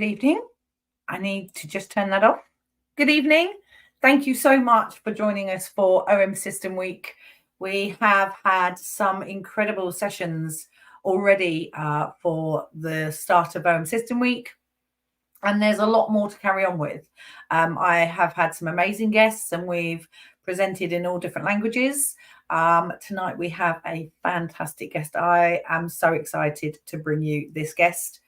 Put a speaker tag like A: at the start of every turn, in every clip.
A: evening. I need to just turn that off. Good evening. Thank you so much for joining us for OM System Week. We have had some incredible sessions already for the start of OM System Week. And there's a lot more to carry on with. I have had some amazing guests and we've presented in all different languages. Tonight we have a fantastic guest. I am so excited to bring you this guest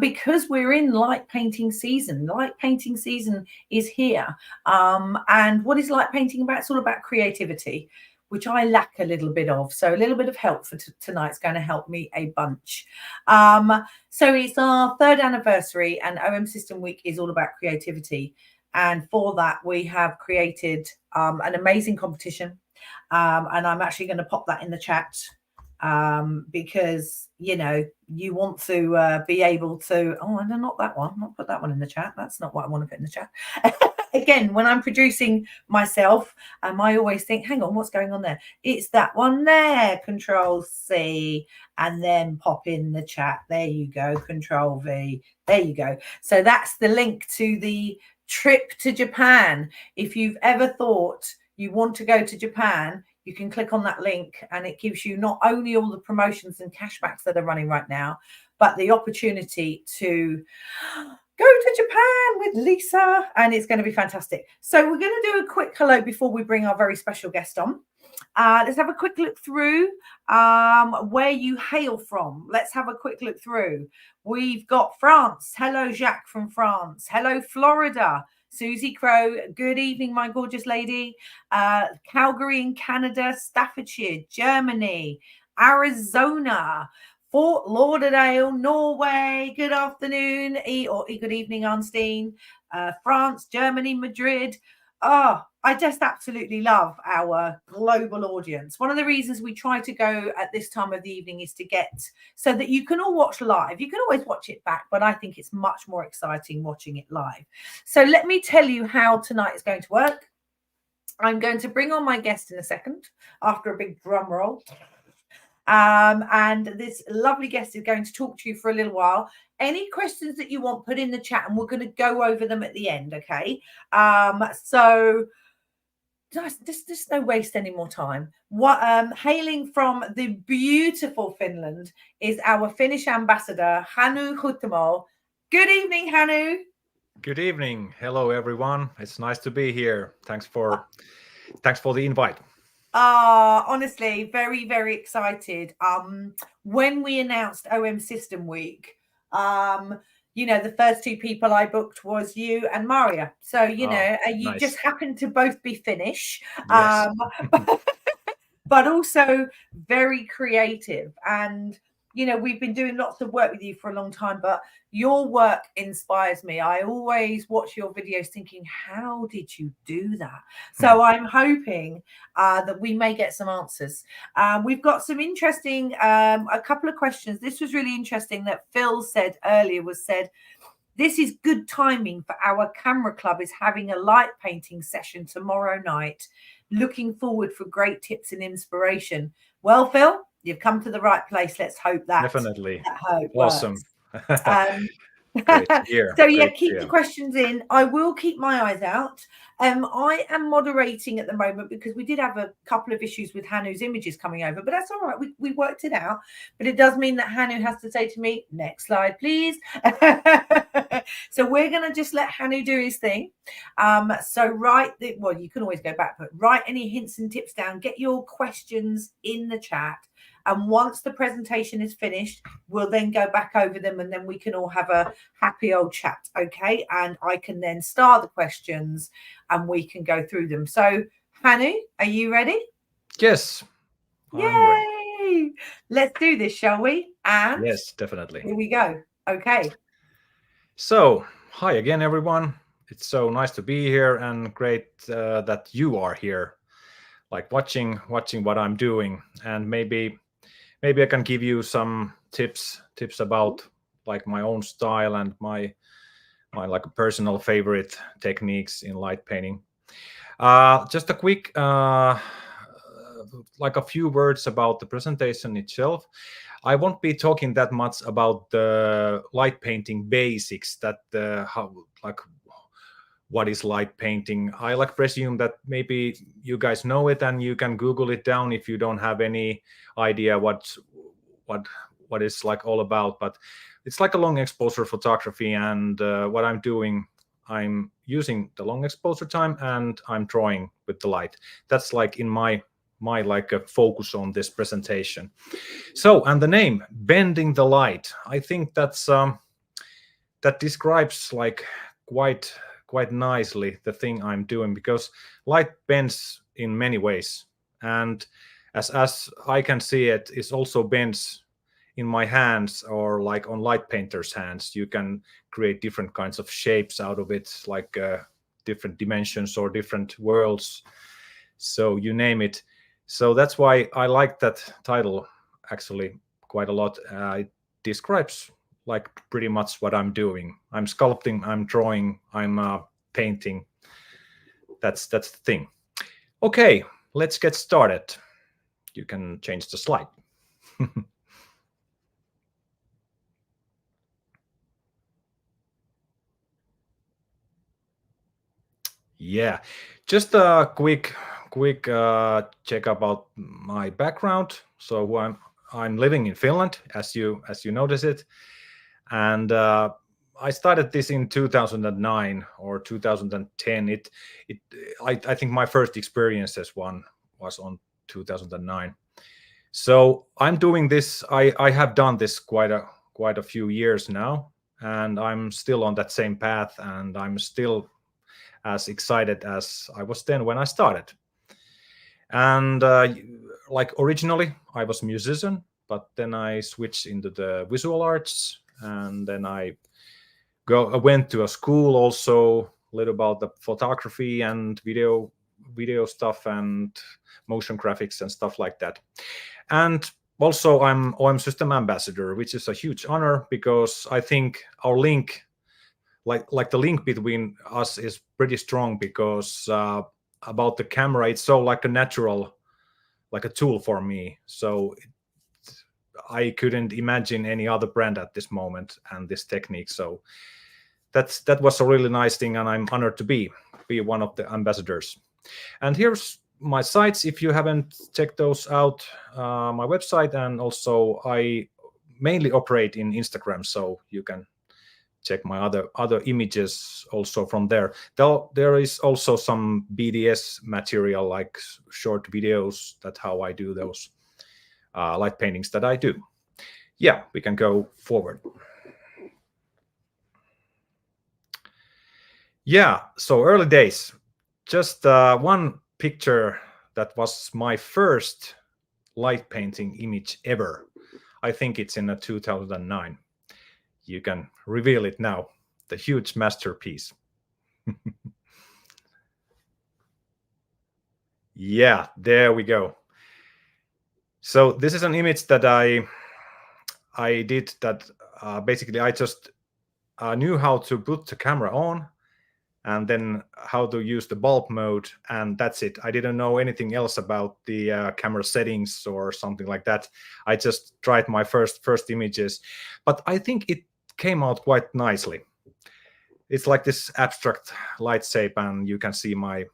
A: because we're in light painting season. Light painting season is here. And what is light painting about? It's all about creativity, which I lack a little bit of. So a little bit of help for tonight's going to help me a bunch. So it's our 3rd anniversary and OM System Week is all about creativity. And for that, we have created an amazing competition. And I'm actually going to pop that in the chat because, you know, you want to be able to, oh, no, not that one. Not put that one in the chat. That's not what I want to put in the chat. Again, when I'm producing myself, I always think, hang on, what's going on there? It's that one there, Control C, and then pop in the chat. There you go, Control V. There you go. So that's the link to the trip to Japan. If you've ever thought you want to go to Japan, you can click on that link and it gives you not only all the promotions and cashbacks that are running right now, but the opportunity to go to Japan with Lisa, and it's going to be fantastic. So we're going to do a quick hello before we bring our very special guest on. Let's have a quick look through where you hail from. Let's have a quick look through. We've got France. Hello, Jacques from France. Hello, Florida. Susie Crow. Good evening, my gorgeous lady. Calgary in Canada, Staffordshire, Germany, Arizona, Fort Lauderdale, Norway. Good afternoon, or good evening, Arnstein. France, Germany, Madrid. Oh, I just absolutely love our global audience. One of the reasons we try to go at this time of the evening is to get so that you can all watch live. You can always watch it back, but I think it's much more exciting watching it live. So let me tell you how tonight is going to work. I'm going to bring on my guest in a second after a big drum roll. And this lovely guest is going to talk to you for a little while. Any questions that you want, put in the chat and we're going to go over them at the end, okay? So just no waste any more time. Hailing from the beautiful Finland is our Finnish ambassador, Hannu Huhtamo. Good evening, Hannu.
B: Good evening. Hello, everyone. It's nice to be here. Thanks for the invite.
A: Honestly, very, very excited. When we announced OM System Week, you know, the first 2 people I booked was you and Maria. So, you know, you
B: nice.
A: just happened to both be Finnish,
B: Yes.
A: but also very creative. And, you know, we've been doing lots of work with you for a long time, but your work inspires me. I always watch your videos thinking, how did you do that? So I'm hoping that we may get some answers. We've got some interesting, a couple of questions. This was really interesting that Phil said earlier, this is good timing for our camera club is having a light painting session tomorrow night. Looking forward for great tips and inspiration. Well, Phil, you've come to the right place. Let's hope that.
B: Definitely.
A: That hope
B: awesome.
A: Great
B: to hear.
A: So yeah, keep the questions in. I will keep my eyes out. I am moderating at the moment because we did have a couple of issues with Hannu's images coming over, but that's all right. We worked it out. But it does mean that Hannu has to say to me, next slide, please. So we're going to just let Hannu do his thing. So well, you can always go back, but write any hints and tips down. Get your questions in the chat. And once the presentation is finished, we'll then go back over them and then we can all have a happy old chat, okay? And I can then start the questions and we can go through them. So, Hannu, are you ready?
B: Yes.
A: Yay! Let's do this, shall we? And
B: yes, definitely.
A: Here we go. Okay.
B: So, hi again, everyone. It's so nice to be here and great that you are here, like watching what I'm doing, and maybe I can give you some tips about like my own style and my like personal favorite techniques in light painting. Just a quick like a few words about the presentation itself. I won't be talking that much about the light painting basics, that how, like, what is light painting. I like presume that maybe you guys know it and you can Google it down if you don't have any idea what it's like all about. But it's like a long exposure photography, and what I'm doing, I'm using the long exposure time and I'm drawing with the light. That's like in my like a focus on this presentation. So, and the name Bending the Light, I think that's that describes like quite nicely the thing I'm doing, because light bends in many ways, and as I can see it, it also bends in my hands, or like on light painter's hands. You can create different kinds of shapes out of it, like different dimensions or different worlds, so you name it. So that's why I like that title actually quite a lot. It describes like pretty much what I'm doing. I'm sculpting, I'm drawing, I'm painting. That's the thing. Okay, let's get started. You can change the slide. Yeah, just a quick check about my background. So I'm living in Finland, as you notice it, and I started this in 2009 or 2010. I think my first experience as one was on 2009. So I'm doing this. I have done this quite a few years now, and I'm still on that same path, and I'm still as excited as I was then when I started. And like originally, I was a musician, but then I switched into the visual arts, and then I went to a school also, a little about the photography and video stuff and motion graphics and stuff like that. And also I'm OMSYSTEM ambassador, which is a huge honor, because I think our link, like the link between us, is pretty strong, because about the camera, it's so like a natural, like a tool for me. So I couldn't imagine any other brand at this moment and this technique. So that was a really nice thing, and I'm honored to be one of the ambassadors. And here's my sites, if you haven't checked those out, my website, and also I mainly operate in Instagram, so you can check my other images also from there. Though there is also some BDS material, like short videos, that's how I do those light paintings that I do. Yeah, we can go forward. Yeah, so early days. Just one picture that was my first light painting image ever. I think it's in 2009. You can reveal it now, the huge masterpiece. Yeah, there we go. So this is an image that I did that basically I just knew how to put the camera on, and then how to use the bulb mode, and that's it. I didn't know anything else about the camera settings or something like that. I just tried my first images, but I think it came out quite nicely. It's like this abstract light shape, and you can see my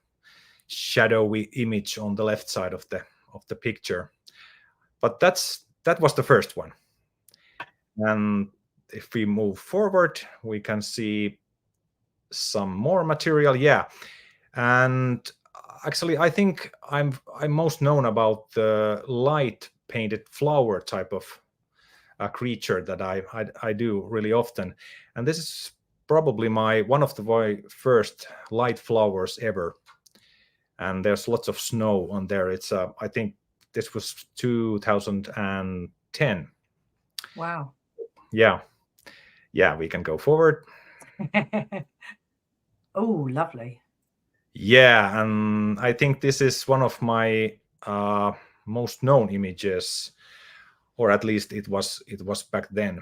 B: shadowy image on the left side of the picture. But that was the first one. And if we move forward, we can see some more material. Yeah, and actually I think I'm most known about the light painted flower type of creature that I do really often, and this is probably one of the very first light flowers ever. And there's lots of snow on there. It's I think this was 2010.
A: Wow.
B: Yeah, we can go forward.
A: Oh, lovely.
B: Yeah, and I think this is one of my most known images, or at least it was back then.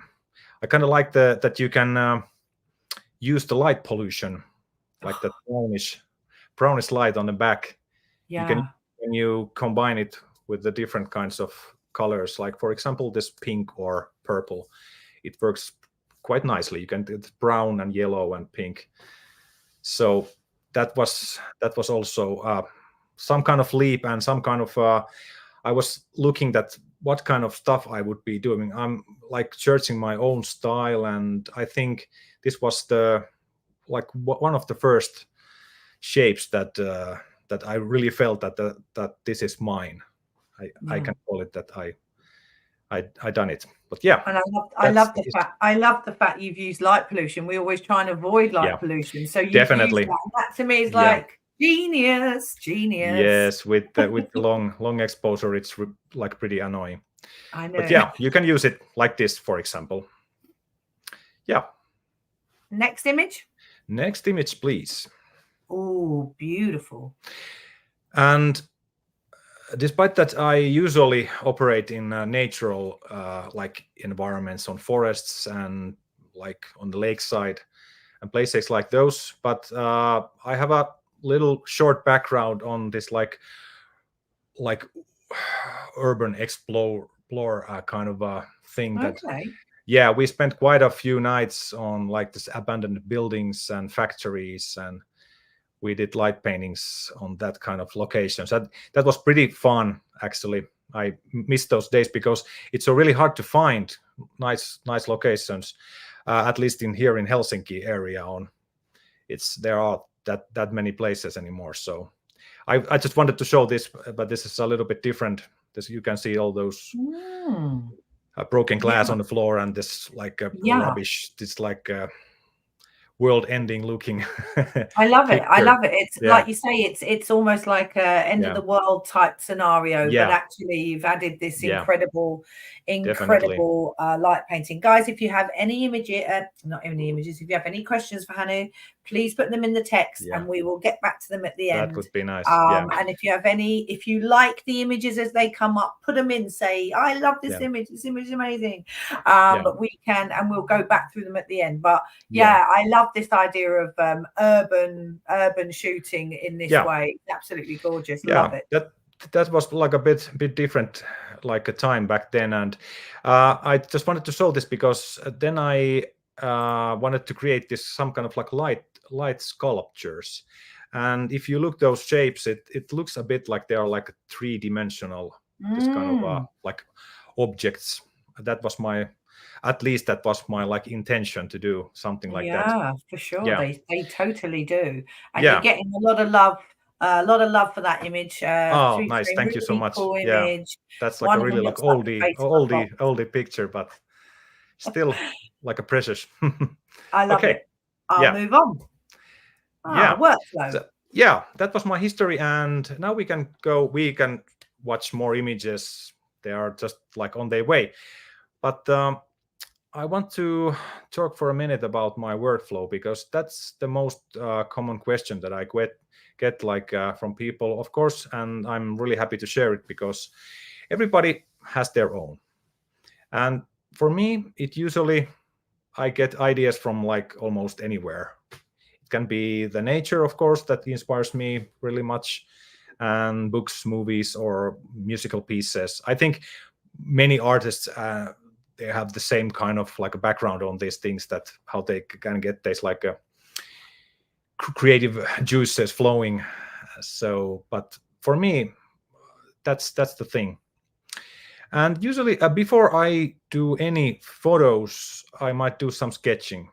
B: I kind of like that you can use the light pollution, like the brownish light on the back.
A: Yeah.
B: You can, when you combine it with the different kinds of colors, like for example this pink or purple, it works quite nicely. You can do brown and yellow and pink. So that was also some kind of leap and some kind of I was looking at what kind of stuff I would be doing. I'm like searching my own style, and I think this was the one of the first shapes that that I really felt that this is mine. I can call it that I done it. But yeah,
A: and I love the fact you've used light pollution. We always try and avoid light pollution, so you
B: definitely
A: that to me is like genius.
B: Yes, with the long exposure, it's like pretty annoying.
A: I know.
B: But yeah, you can use it like this, for example. Yeah.
A: Next image.
B: Next image, please.
A: Oh, beautiful.
B: And despite that, I usually operate in natural like environments, on forests and like on the lakeside and places like those. But I have a little short background on this like urban explore kind of a thing. That yeah, we spent quite a few nights on like this abandoned buildings and factories, and we did light paintings on that kind of locations. That was pretty fun, actually. I miss those days because it's so really hard to find nice locations, at least here in Helsinki area. There are that many places anymore. So I just wanted to show this, but this is a little bit different. This, you can see all those broken glass on the floor, and this like rubbish. This like world-ending looking.
A: I love it. I love it. It's like you say, it's almost like a end of the world type scenario, but actually you've added this incredible light painting. Guys, if you have any images, not any images, if you have any questions for Hannu, please put them in the text and we will get back to them at the end.
B: That would be nice.
A: And if you have if you like the images as they come up, put them in, say, I love this image. This image is amazing. But we can, and we'll go back through them at the end. But I love this idea of urban shooting in this way. It's absolutely gorgeous. Love it.
B: That was like a bit different, like a time back then. And I just wanted to show this because then I wanted to create some kind of like light sculptures. And if you look those shapes, it looks a bit like they are like three-dimensional, this kind of like objects. That was at least that was my like intention to do something like that.
A: Yeah, for sure. They totally do. And you're getting a lot of love for that image.
B: Oh, nice. Thank you so much.
A: Cool image.
B: That's like a really like oldie picture, but still like a precious.
A: I love it. I'll move on. Workflow.
B: So, that was my history, and now we can watch more images. They are just like on their way. But I want to talk for a minute about my workflow, because that's the most common question that I get like from people, of course, and I'm really happy to share it because everybody has their own. And for me, I get ideas from like almost anywhere. It can be the nature, of course, that inspires me really much, and books, movies, or musical pieces. I think many artists they have the same kind of like a background on these things, that how they can get this like a creative juices flowing. So, but for me, that's the thing. And usually before I do any photos, I might do some sketching.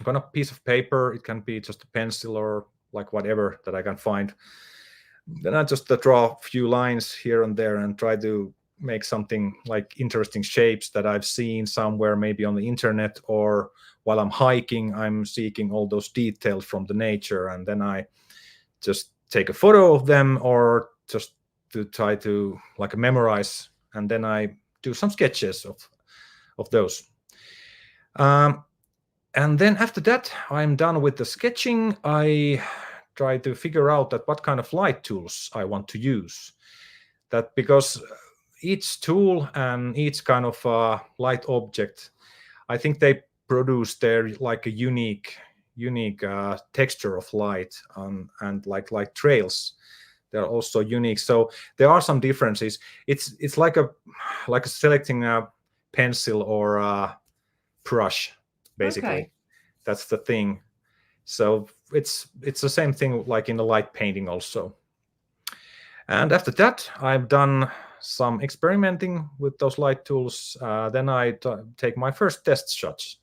B: On a piece of paper, it can be just a pencil or like whatever that I can find. Then I just draw a few lines here and there and try to make something like interesting shapes that I've seen somewhere, maybe on the internet, or while I'm hiking, I'm seeking all those details from the nature, and then I just take a photo of them, or just to try to like memorize, and then I do some sketches of those. And then after that, I'm done with the sketching. I try to figure out that what kind of light tools I want to use. That because each tool and each kind of light object, I think they produce their like a unique texture of light and like trails they're also unique. So there are some differences. It's like selecting a pencil or a brush, basically.
A: Okay.
B: That's the thing. So it's the same thing like in the light painting also. And after that, I've done some experimenting with those light tools. Then I take my first test shots.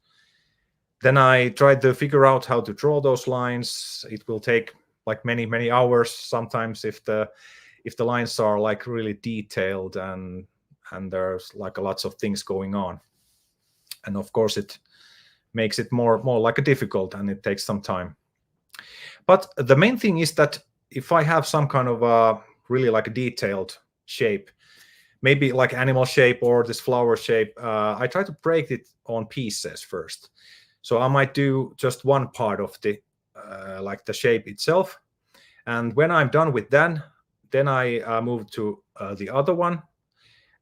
B: Then I tried to figure out how to draw those lines. It will take like many hours sometimes if the lines are like really detailed and there's like lots of things going on. And of course it makes it more like a difficult, and it takes some time. But the main thing is that if I have some kind of really like a detailed shape, maybe like animal shape or this flower shape, I try to break it on pieces first. So I might do just one part of the like the shape itself, and when I'm done with that, then I move to the other one,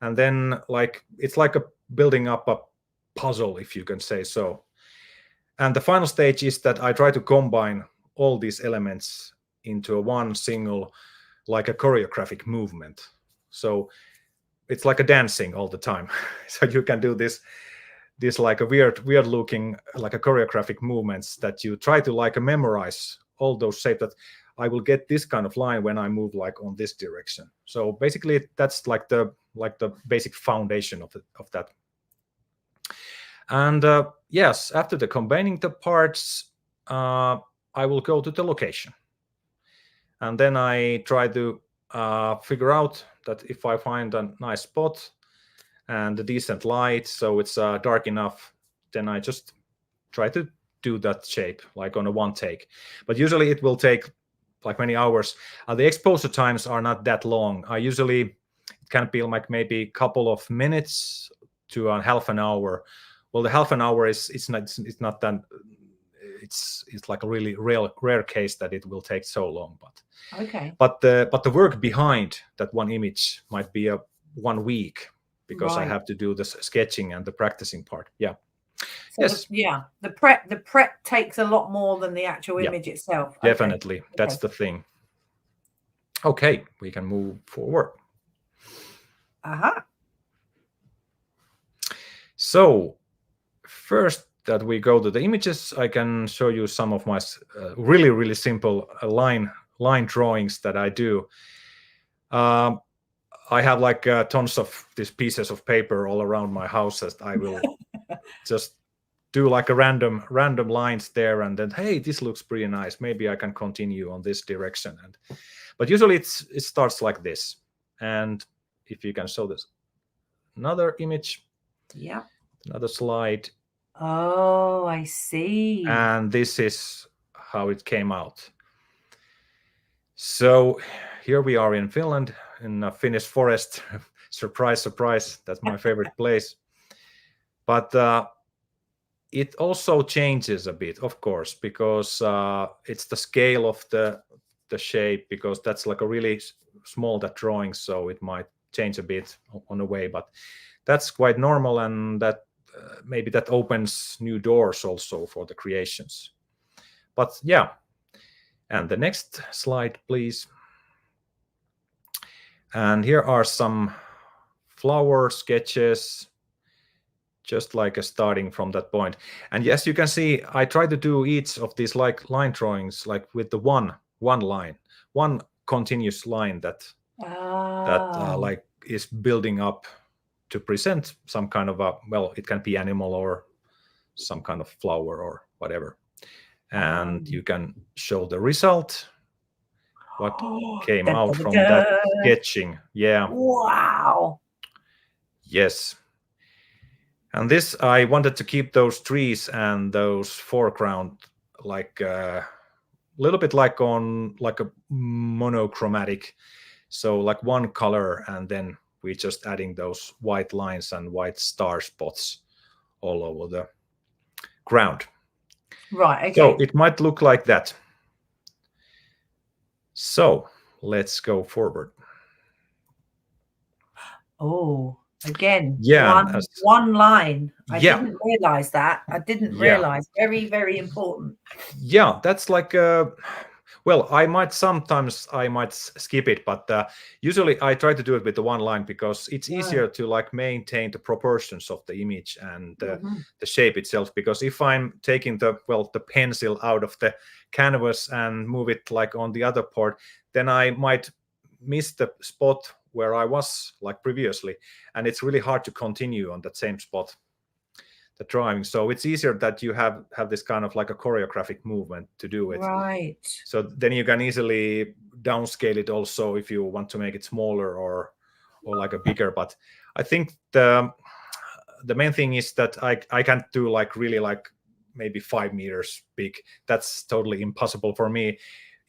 B: and then like it's like a building up a puzzle, if you can say so. And the final stage is that I try to combine all these elements into one single, like a choreographic movement. So it's like a dancing all the time. So you can do this like a weird looking like a choreographic movements that you try to like memorize all those shapes, that I will get this kind of line when I move like on this direction. So basically that's like the basic foundation of that. And yes, after the combining the parts, I will go to the location, and then I try to figure out that if I find a nice spot and a decent light, so it's dark enough, then I just try to do that shape like on a one take. But usually it will take like many hours. The exposure times are not that long. It can be like maybe a couple of minutes to a half an hour. Well, the half an hour it's not that. It's like a really rare case that it will take so long. But
A: okay.
B: But the work behind that one image might be 1 week, because
A: Right.
B: I have to do the sketching and the practicing part. Yeah.
A: So
B: Yes.
A: the prep takes a lot more than the actual image itself.
B: Definitely. Okay. That's the thing. Okay, we can move forward. So first that we go to the images, I can show you some of my really simple line drawings that I do. I have like tons of these pieces of paper all around my house that I will just do like a random lines there, and then, hey, this looks pretty nice. Maybe I can continue on this direction. But usually it starts like this. And if you can show this another image.
A: Yeah.
B: Another slide.
A: Oh, I see.
B: And this is how it came out. So here we are in Finland, in a Finnish forest. Surprise, that's my favorite place. But it also changes a bit, of course, because it's the scale of the shape, because that's like a really small that drawing, so it might change a bit on the way, but that's quite normal, and that maybe that opens new doors also for the creations. But yeah, and the next slide, please. And here are some flower sketches, just like starting from that point. And yes, you can see I try to do each of these like line drawings like with the one line, one continuous line that like is building up to present some kind of it can be animal or some kind of flower or whatever. And you can show the result, what came out from that sketching. Yeah.
A: Wow.
B: Yes. And this, I wanted to keep those trees and those foreground like a little bit like on like a monochromatic. So like one color, and then we're just adding those white lines and white star spots all over the ground.
A: Right, okay.
B: So it might look like that. So let's go forward.
A: Oh, again,
B: yeah,
A: one line. I didn't realize that. I didn't realize. Very, very important.
B: Yeah, that's like Well, I might sometimes skip it, but usually I try to do it with the one line because it's easier to like maintain the proportions of the image and the shape itself. Because if I'm taking the pencil out of the canvas and move it like on the other part, then I might miss the spot where I was like previously, and it's really hard to continue on that same spot, the drawing. So it's easier that you have this kind of like a choreographic movement to do it.
A: Right.
B: So then you can easily downscale it also if you want to make it smaller or like a bigger. But I think the main thing is that I can't do like really like maybe 5 meters big. That's totally impossible for me.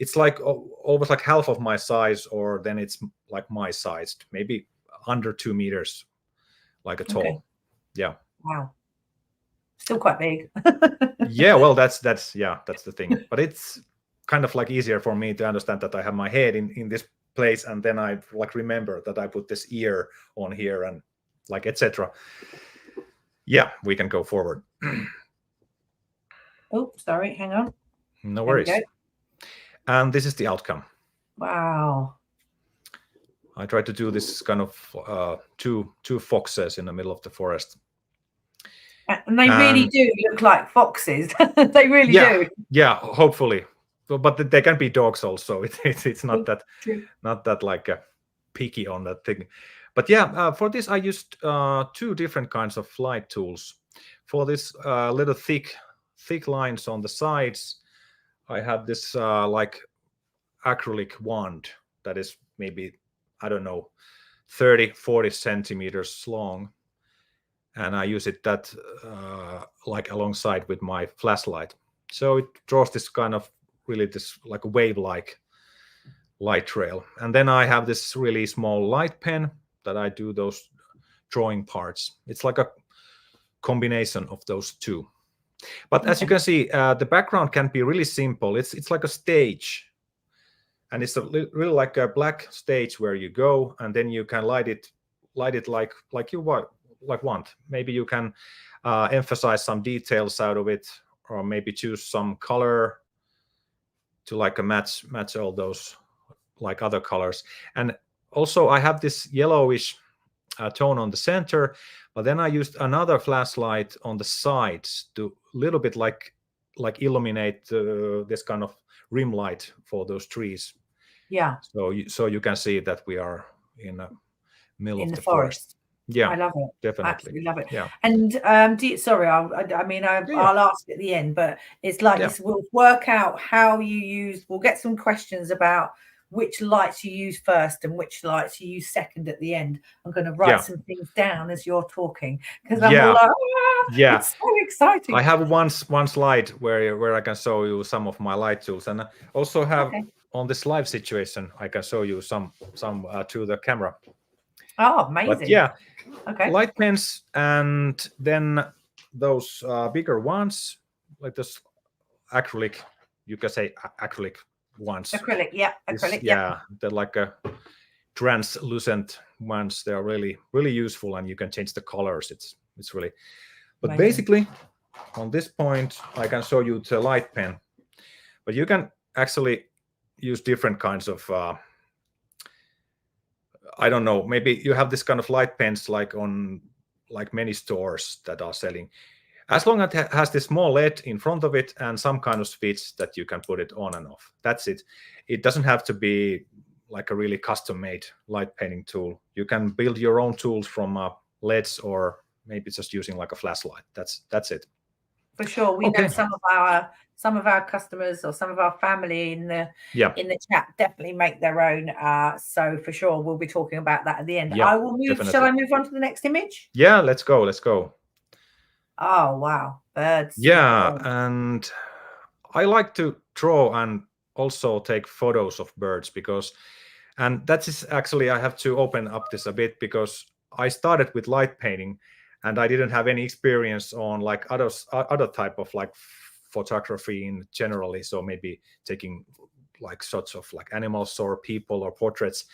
B: It's like almost like half of my size, or then it's like my size, maybe under 2 meters, like a tall.
A: Okay.
B: Yeah.
A: Wow. Still quite big.
B: Yeah, well, that's the thing. But it's kind of like easier for me to understand that I have my head in this place, and then I like remember that I put this ear on here and like etc. Yeah, we can go forward.
A: Oh, sorry, hang on.
B: No worries. And this is the outcome.
A: Wow.
B: I tried to do this kind of two foxes in the middle of the forest.
A: And they really do look like foxes. They really do.
B: Yeah, hopefully. But they can be dogs also. It's not that like picky on that thing. But yeah, for this I used 2 different kinds of light tools. For this little thick lines on the sides, I have this like acrylic wand that is maybe, I don't know, 30-40 centimeters long, and I use it that like alongside with my flashlight. So it draws this kind of really this like wave-like light trail. And then I have this really small light pen that I do those drawing parts. It's like a combination of those 2. But as you can see, the background can be really simple. It's like a stage, and it's really like a black stage where you go, and then you can light it like you want. Maybe you can emphasize some details out of it, or maybe choose some color to like match all those like other colors. And also I have this yellowish tone on the center, but then I used another flashlight on the sides to little bit like illuminate this kind of rim light for those trees.
A: Yeah.
B: So you can see that we are in the middle of the
A: forest.
B: Yeah,
A: I love it.
B: Definitely.
A: Absolutely love it.
B: Yeah.
A: And I'll ask at the end, but it's like we'll work out how you use. We'll get some questions about which lights you use first and which lights you use second at the end. I'm going to write some things down as you're talking, because I'm all like, it's so exciting.
B: I have one slide where I can show you some of my light tools, and I also have on this live situation I can show you some to the camera.
A: Oh, amazing.
B: But yeah,
A: okay.
B: Light pens, and then those bigger ones, like this acrylic, you can say acrylic ones.
A: Acrylic, acrylic,
B: yeah. They're like a translucent ones. They're really, really useful, and you can change the colors. It's really, but amazing. Basically, on this point, I can show you the light pen, but you can actually use different kinds of I don't know, maybe you have this kind of light pens like on like many stores that are selling. As long as it has this small LED in front of it and some kind of switch that you can put it on and off. That's it. It doesn't have to be like a really custom-made light painting tool. You can build your own tools from LEDs, or maybe just using like a flashlight. That's it.
A: For sure. We know some of our customers or some of our family in the chat definitely make their own. So for sure, we'll be talking about that at the end. I will move. Definitely. Shall I move on to the next image?
B: Yeah, let's go.
A: Oh, wow. Birds.
B: Yeah, and I like to draw and also take photos of birds and that is actually, I have to open up this a bit, because I started with light painting and I didn't have any experience on like other type of like photography in generally. So maybe taking like shots of like animals or people or portraits.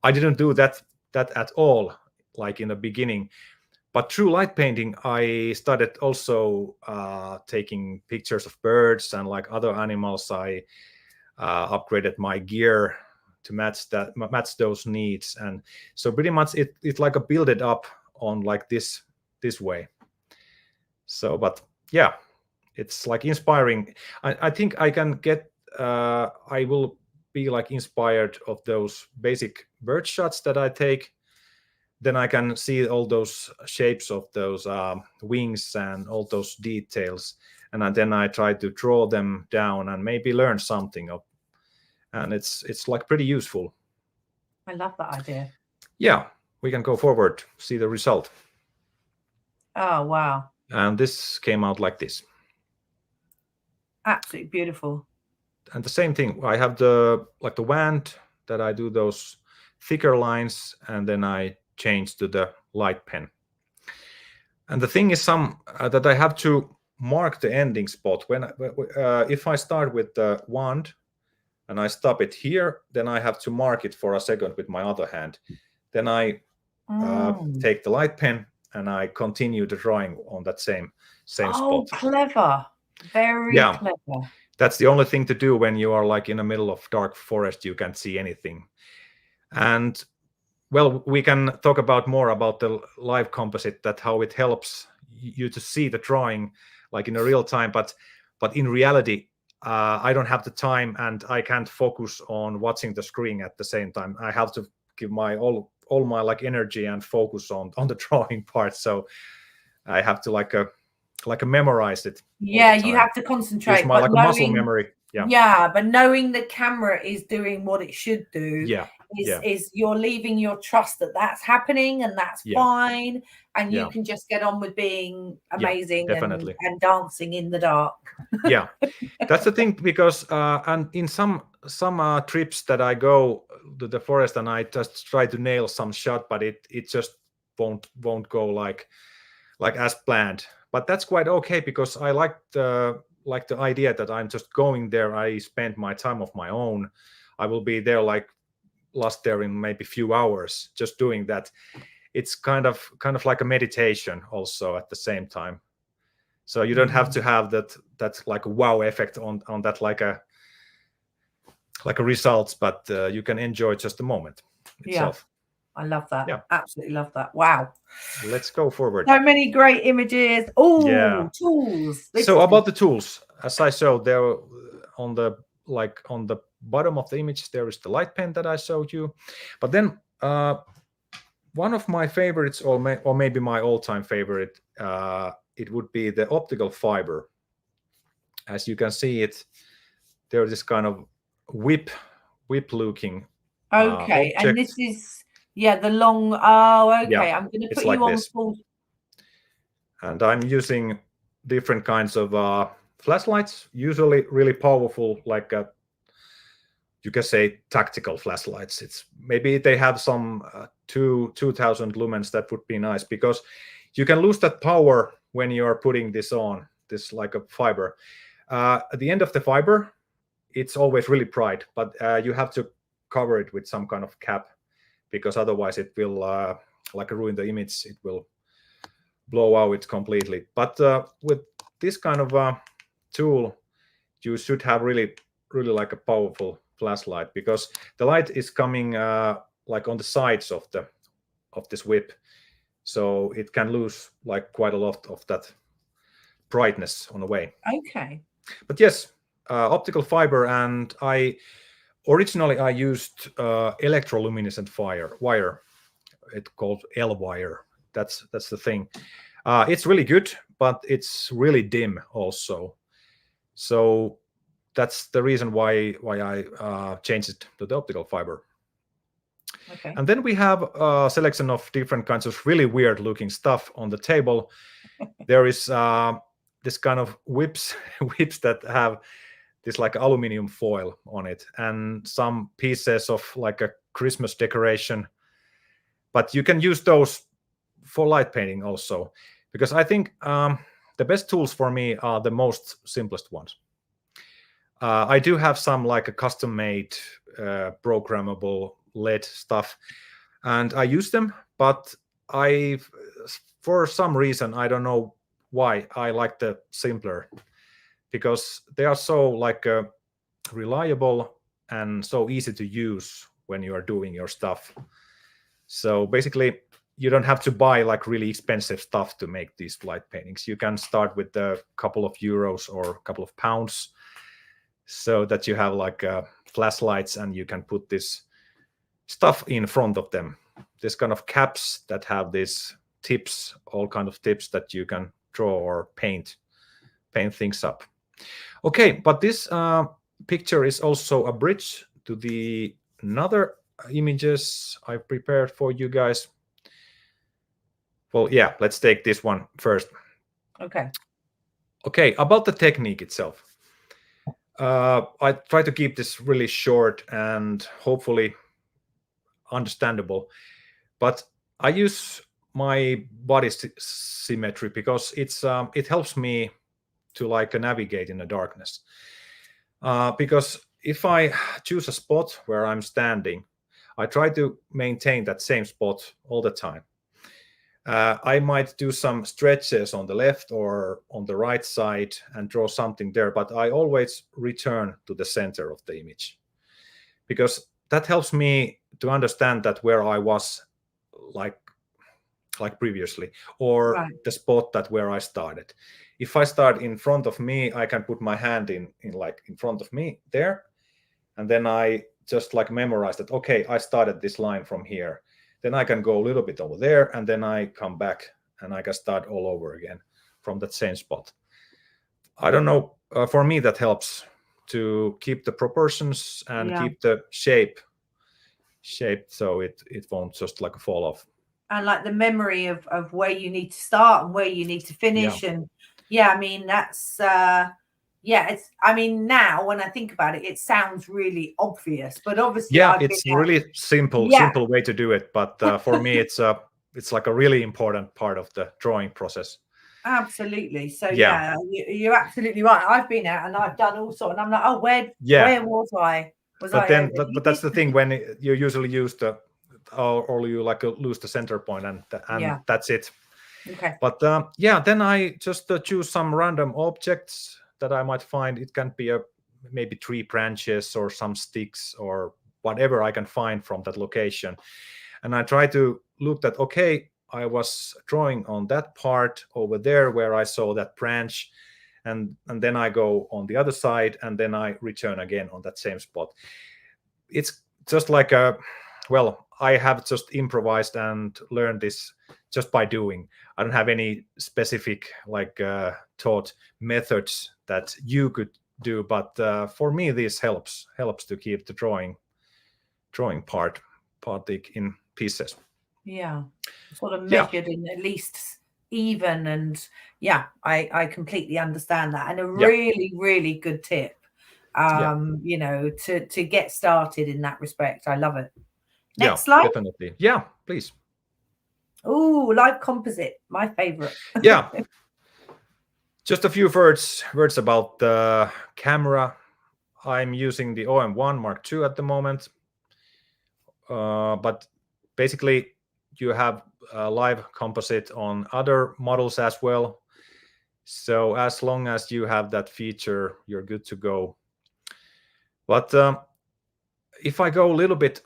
B: I didn't do that at all, like in the beginning. But through light painting, I started also taking pictures of birds and like other animals. I upgraded my gear to match those needs. And so pretty much it like a build it up on like this way. So, but yeah, it's like inspiring. I think I can get I will be like inspired of those basic bird shots that I take. Then I can see all those shapes of those wings and all those details, and then I try to draw them down and maybe learn something of. And it's like pretty useful.
A: I love that idea.
B: Yeah, we can go forward, see the result.
A: Oh wow!
B: And this came out like this.
A: Absolutely beautiful.
B: And the same thing, I have the wand that I do those thicker lines, and then I change to the light pen. And the thing is that I have to mark the ending spot. If I start with the wand and I stop it here, then I have to mark it for a second with my other hand. Then I take the light pen and I continue the drawing on that same spot.
A: Oh, clever. Very clever.
B: That's the only thing to do when you are like in the middle of dark forest, you can't see anything. And well, we can talk about more about the live composite, that how it helps you to see the drawing like in a real time. But in reality, I don't have the time and I can't focus on watching the screen at the same time. I have to give my all my like energy and focus on the drawing part. So I have to like memorize it.
A: Yeah, you have to concentrate.
B: Use my like muscle memory.
A: Yeah, but knowing the camera is doing what it should do. Is you're leaving your trust that that's happening and that's fine, and you can just get on with being amazing and dancing in the dark.
B: Yeah, that's the thing, because and in some trips that I go to the forest and I just try to nail some shot, but it just won't go like as planned. But that's quite okay, because I like the idea that I'm just going there. I spend my time of my own. I will be there like lost there in maybe a few hours just doing that. It's kind of like a meditation also at the same time. So you don't have to have that like a wow effect on that like a results, but you can enjoy just the moment itself.
A: I love that. Yeah. Absolutely love that. Wow.
B: Let's go forward.
A: So many great images. Oh, tools.
B: So about the tools, as I showed there on the bottom of the image, there is the light pen that I showed you. But then one of my favorites, or maybe my all-time favorite, it would be the optical fiber. As you can see it, there's this kind of whip looking.
A: Okay, and this is the long. Oh, okay. Yeah, I'm going to put you on full.
B: And I'm using different kinds of flashlights, usually really powerful, like you can say tactical flashlights. It's maybe they have some 2000 lumens. That would be nice, because you can lose that power when you are putting this on, this like a fiber. At the end of the fiber, it's always really bright, but you have to cover it with some kind of cap, because otherwise it will like ruin the image. It will blow out completely. But with this kind of tool, you should have really like a powerful flashlight, because the light is coming like on the sides of this whip, so it can lose like quite a lot of that brightness on the way.
A: Okay.
B: But yes, optical fiber, and originally I used electroluminescent wire. It's called L wire. That's the thing. It's really good, but it's really dim also. So that's the reason why I changed it to the optical fiber.
A: Okay.
B: And then we have a selection of different kinds of really weird looking stuff on the table. There is this kind of whips that have this like aluminum foil on it, and some pieces of like a Christmas decoration. But you can use those for light painting also, because I think the best tools for me are the most simplest ones. I do have some like a custom-made programmable LED stuff, and I use them, but for some reason, I don't know why, I like the simpler, because they are so like reliable and so easy to use when you are doing your stuff. So basically, you don't have to buy like really expensive stuff to make these light paintings. You can start with a couple of euros or a couple of pounds, so that you have like flashlights and you can put this stuff in front of them. This kind of caps that have these tips, all kind of tips that you can draw or paint things up. Okay, but this picture is also a bridge to the another images I prepared for you guys. Well, yeah, let's take this one first.
A: Okay.
B: Okay, about the technique itself. I try to keep this really short and hopefully understandable, but I use my body symmetry because it helps me to like navigate in the darkness. Because if I choose a spot where I'm standing, I try to maintain that same spot all the time. I might do some stretches on the left or on the right side and draw something there, but I always return to the center of the image, because that helps me to understand that where I was like previously, or
A: Right.
B: the spot that where I started. If I start in front of me, I can put my hand in like in front of me there, and then I just like memorize that, okay, I started this line from here. Then I can go a little bit over there, and then I come back and I can start all over again from that same spot. I don't know, for me that helps to keep the proportions and keep the shape so it won't just like fall off.
A: And like the memory of where you need to start and where you need to finish.
B: Yeah.
A: And yeah, I mean, that's it's, I mean, now when I think about it, it sounds really obvious, but obviously
B: it's really simple way to do it, but for me it's like a really important part of the drawing process.
A: Absolutely. So yeah, you're absolutely right. I've been out and I've done all sorts, and I'm like, oh, where was I?
B: But that's the thing, when you usually use the or you like lose the center point, and that's it.
A: Okay.
B: But then I just choose some random objects that I might find. It can be maybe tree branches or some sticks or whatever I can find from that location, and I try to look that, okay, I was drawing on that part over there where I saw that branch, and then I go on the other side, and then I return again on that same spot. It's just like I have just improvised and learned this just by doing. I don't have any specific like taught methods that you could do, but for me this helps to keep the drawing part in pieces.
A: Yeah, sort of measured in at least even, and I completely understand that, and a really, really good tip. You know, to get started in that respect. I love it. Next slide.
B: Definitely. Yeah, please.
A: Oh, live composite, my favorite.
B: Yeah. Just a few words about the camera. I'm using the OM1 Mark II at the moment, but basically you have live composite on other models as well. So as long as you have that feature, you're good to go. But if I go a little bit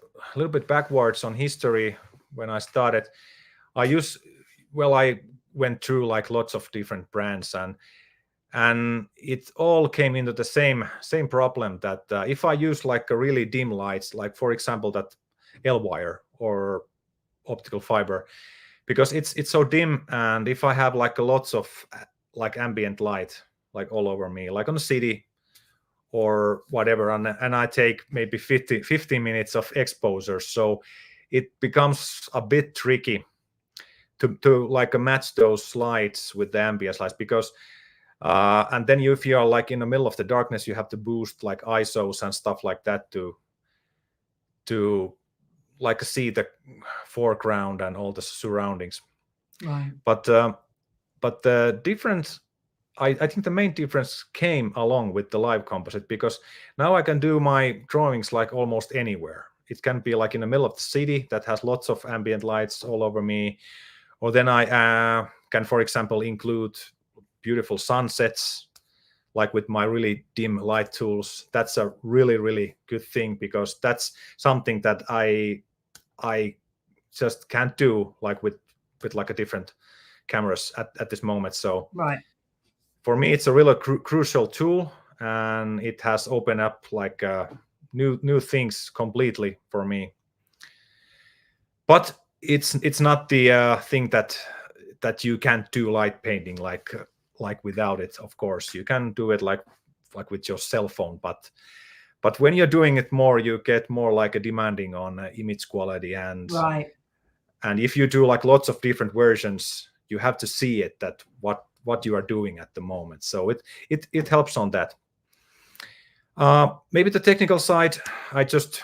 B: backwards on history, when I started, I went through like lots of different brands, and it all came into the same problem, that if I use like a really dim lights, like for example that L-wire or optical fiber, because it's so dim, and if I have like lots of like ambient light like all over me, like on the city or whatever, and I take maybe 50 minutes of exposure, so it becomes a bit tricky to like match those lights with the ambient lights, because and then if you are like in the middle of the darkness, you have to boost like ISOs and stuff like that to like see the foreground and all the surroundings.
A: Right.
B: But the difference, I think the main difference came along with the live composite, because now I can do my drawings like almost anywhere. It can be like in the middle of the city that has lots of ambient lights all over me, or then I can, for example, include beautiful sunsets like with my really dim light tools, that's a really, really good thing, because that's something that I just can't do like with like a different cameras at this moment. So
A: Right.
B: for me, it's a really crucial tool, and it has opened up like new things completely for me. But it's not the thing that you can't do light painting like without it. Of course, you can do it like with your cell phone, but when you're doing it more, you get more like a demanding on image quality, and
A: Right.
B: and if you do like lots of different versions, you have to see it, that what you are doing at the moment. So it helps on that. Maybe the technical side, I just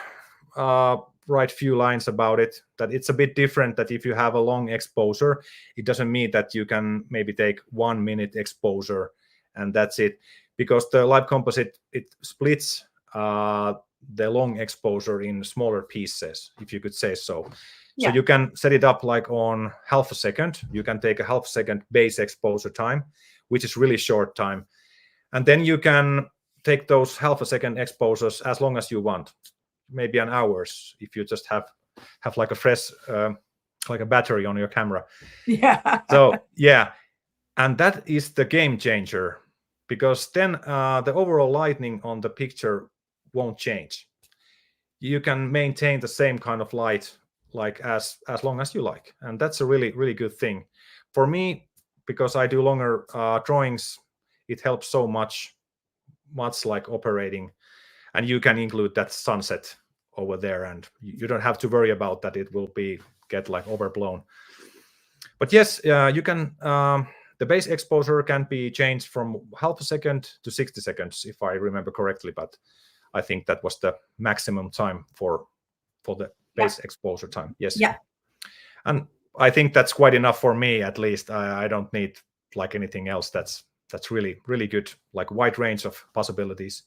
B: write few lines about it, that it's a bit different, that if you have a long exposure, it doesn't mean that you can maybe take 1 minute exposure and that's it, because the live composite, it splits the long exposure in smaller pieces, if you could say so.
A: Yeah.
B: So you can set it up like on half a second. You can take a half second base exposure time, which is really short time, and then you can take those half a second exposures as long as you want, maybe an hours, if you just have like a fresh like a battery on your camera.
A: Yeah.
B: So yeah, and that is the game changer, because then the overall lighting on the picture won't change. You can maintain the same kind of light like as long as you like, and that's a really, really good thing for me, because I do longer drawings. It helps so much like operating, and you can include that sunset over there, and you don't have to worry about that it will get like overblown. But yes, you can the base exposure can be changed from half a second to 60 seconds, if I remember correctly, but I think that was the maximum time for the base exposure time. Yes.
A: Yeah.
B: And I think that's quite enough for me, at least. I don't need like anything else. That's really, really good, like wide range of possibilities.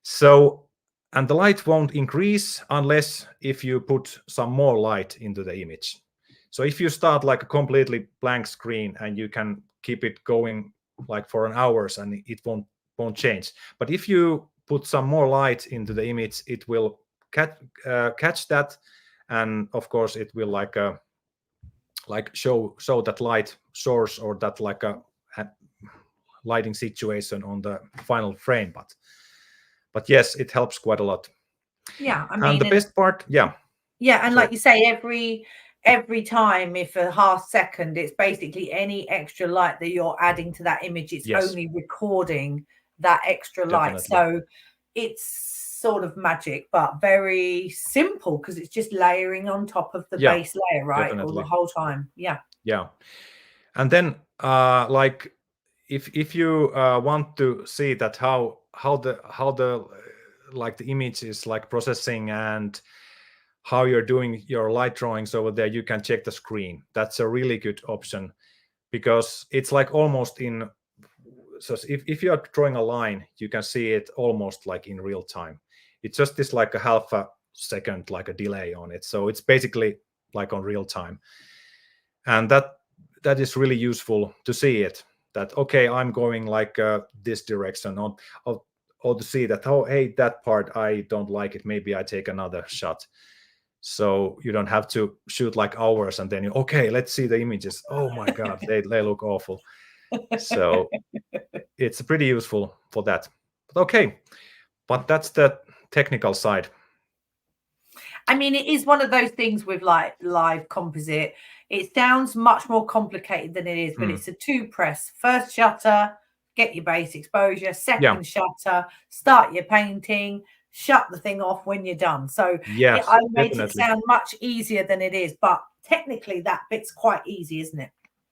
B: So, and the light won't increase unless if you put some more light into the image. So if you start like a completely blank screen, and you can keep it going like for an hours, and it won't change. But if you put some more light into the image, it will catch that, and of course it will like show that light source, or that like a lighting situation on the final frame. But yes, it helps quite a lot.
A: Yeah, I mean,
B: and the best part, yeah,
A: and like you say, every time, if a half second, it's basically any extra light that you're adding to that image, it's only recording that extra light. So it's sort of magic, but very simple, because it's just layering on top of the base layer, right? All the whole time. Yeah.
B: And then like if you want to see that how the like the image is like processing, and how you're doing your light drawings over there, you can check the screen. That's a really good option, because it's like almost in, so if you are drawing a line, you can see it almost like in real time. It's just this like a half a second like a delay on it, so it's basically like on real time. And that is really useful to see it, that okay, I'm going like this direction, or to see that, oh hey, that part I don't like it, maybe I take another shot. So you don't have to shoot like hours, and then okay, let's see the images. Oh my god, they look awful. So it's pretty useful for that. But okay, but that's the technical side.
A: I mean, it is one of those things with like live composite. It sounds much more complicated than it is, but it's a 2-press. First shutter, get your base exposure. Second shutter, start your painting, shut the thing off when you're done. So I made it sound much easier than it is, but technically that bit's quite easy, isn't it?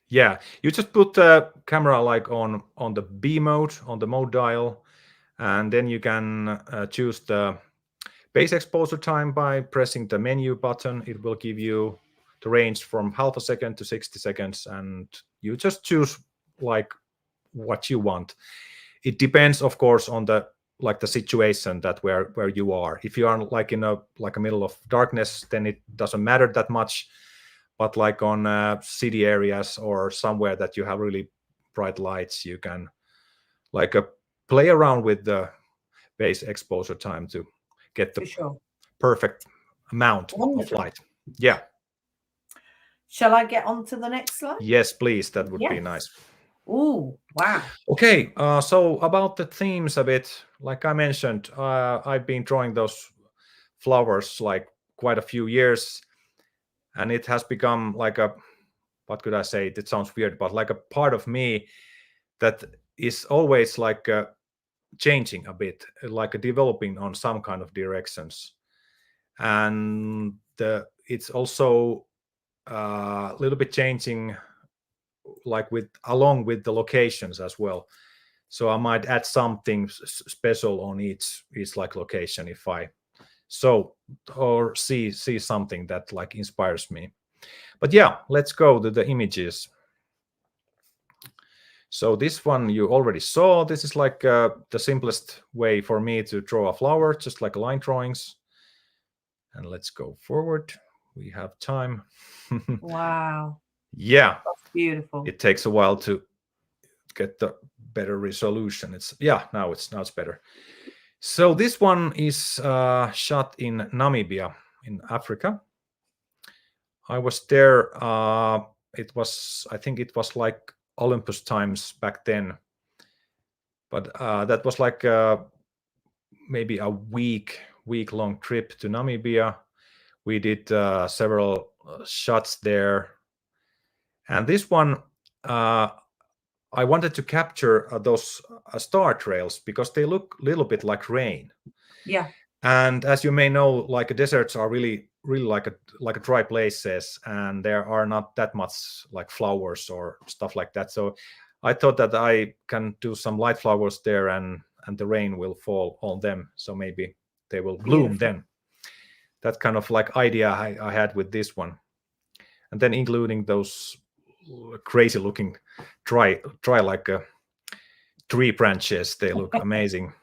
B: Yeah, you just put the camera like on the B mode, on the mode dial, and then you can choose the base exposure time by pressing the menu button. It will give you the range from half a second to 60 seconds, and you just choose like what you want. It depends, of course, on the situation that where you are. If you are like in a middle of darkness, then it doesn't matter that much. But like on city areas or somewhere that you have really bright lights, you can like a play around with the base exposure time to get the perfect amount of light. Yeah.
A: Shall I get on to the next slide?
B: Yes, please. That would be nice.
A: Oh, wow.
B: Okay, so about the themes a bit, like I mentioned, I've been drawing those flowers like quite a few years, and it has become like a, what could I say? It sounds weird, but like a part of me that is always like changing a bit, like developing on some kind of directions. And it's also a little bit changing, like along with the locations as well. So I might add something special on each like location if I or see something that like inspires me. But yeah, let's go to the images. So this one you already saw. This is like the simplest way for me to draw a flower, just like line drawings. And let's go forward. We have time.
A: Wow.
B: Yeah.
A: That's beautiful.
B: It takes a while to get the better resolution. Now it's better. So this one is shot in Namibia in Africa. I was there. I think it was like Olympus times back then. But that was like maybe a week-long trip to Namibia. We did several shots there. And this one, I wanted to capture those star trails because they look a little bit like rain.
A: Yeah.
B: And as you may know, like deserts are really like a dry places, and there are not that much like flowers or stuff like that. So I thought that I can do some light flowers there, and the rain will fall on them. So maybe they will bloom then. That kind of like idea I had with this one, and then including those crazy looking dry like tree branches. They look amazing.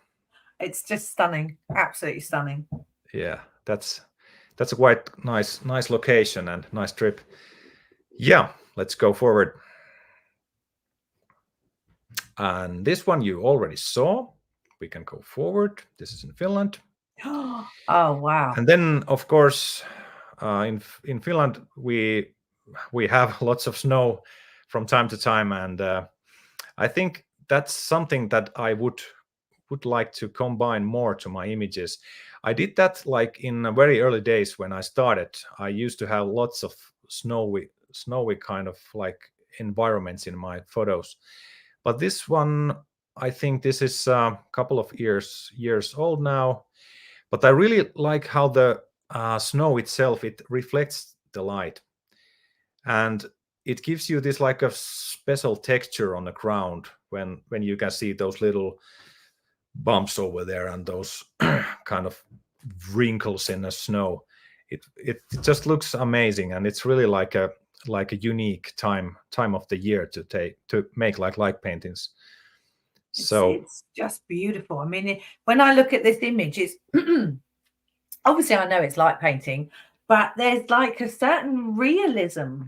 A: It's just stunning, absolutely stunning.
B: Yeah, that's a quite nice location and nice trip. Yeah, let's go forward. And this one you already saw. We can go forward. This is in Finland.
A: Oh, wow.
B: And then, of course, in Finland, we have lots of snow from time to time. And I think that's something that I would like to combine more to my images. I did that like in the very early days when I started. I used to have lots of snowy kind of like environments in my photos. But this one, I think this is a couple of years old now. But I really like how the snow itself, it reflects the light. And it gives you this like a special texture on the ground when you can see those little bumps over there and those kind of wrinkles in the snow. It just looks amazing, and it's really like a unique time of the year to make like light paintings. So
A: it's just beautiful. I mean, when I look at this image, it's obviously I know it's light painting, but there's like a certain realism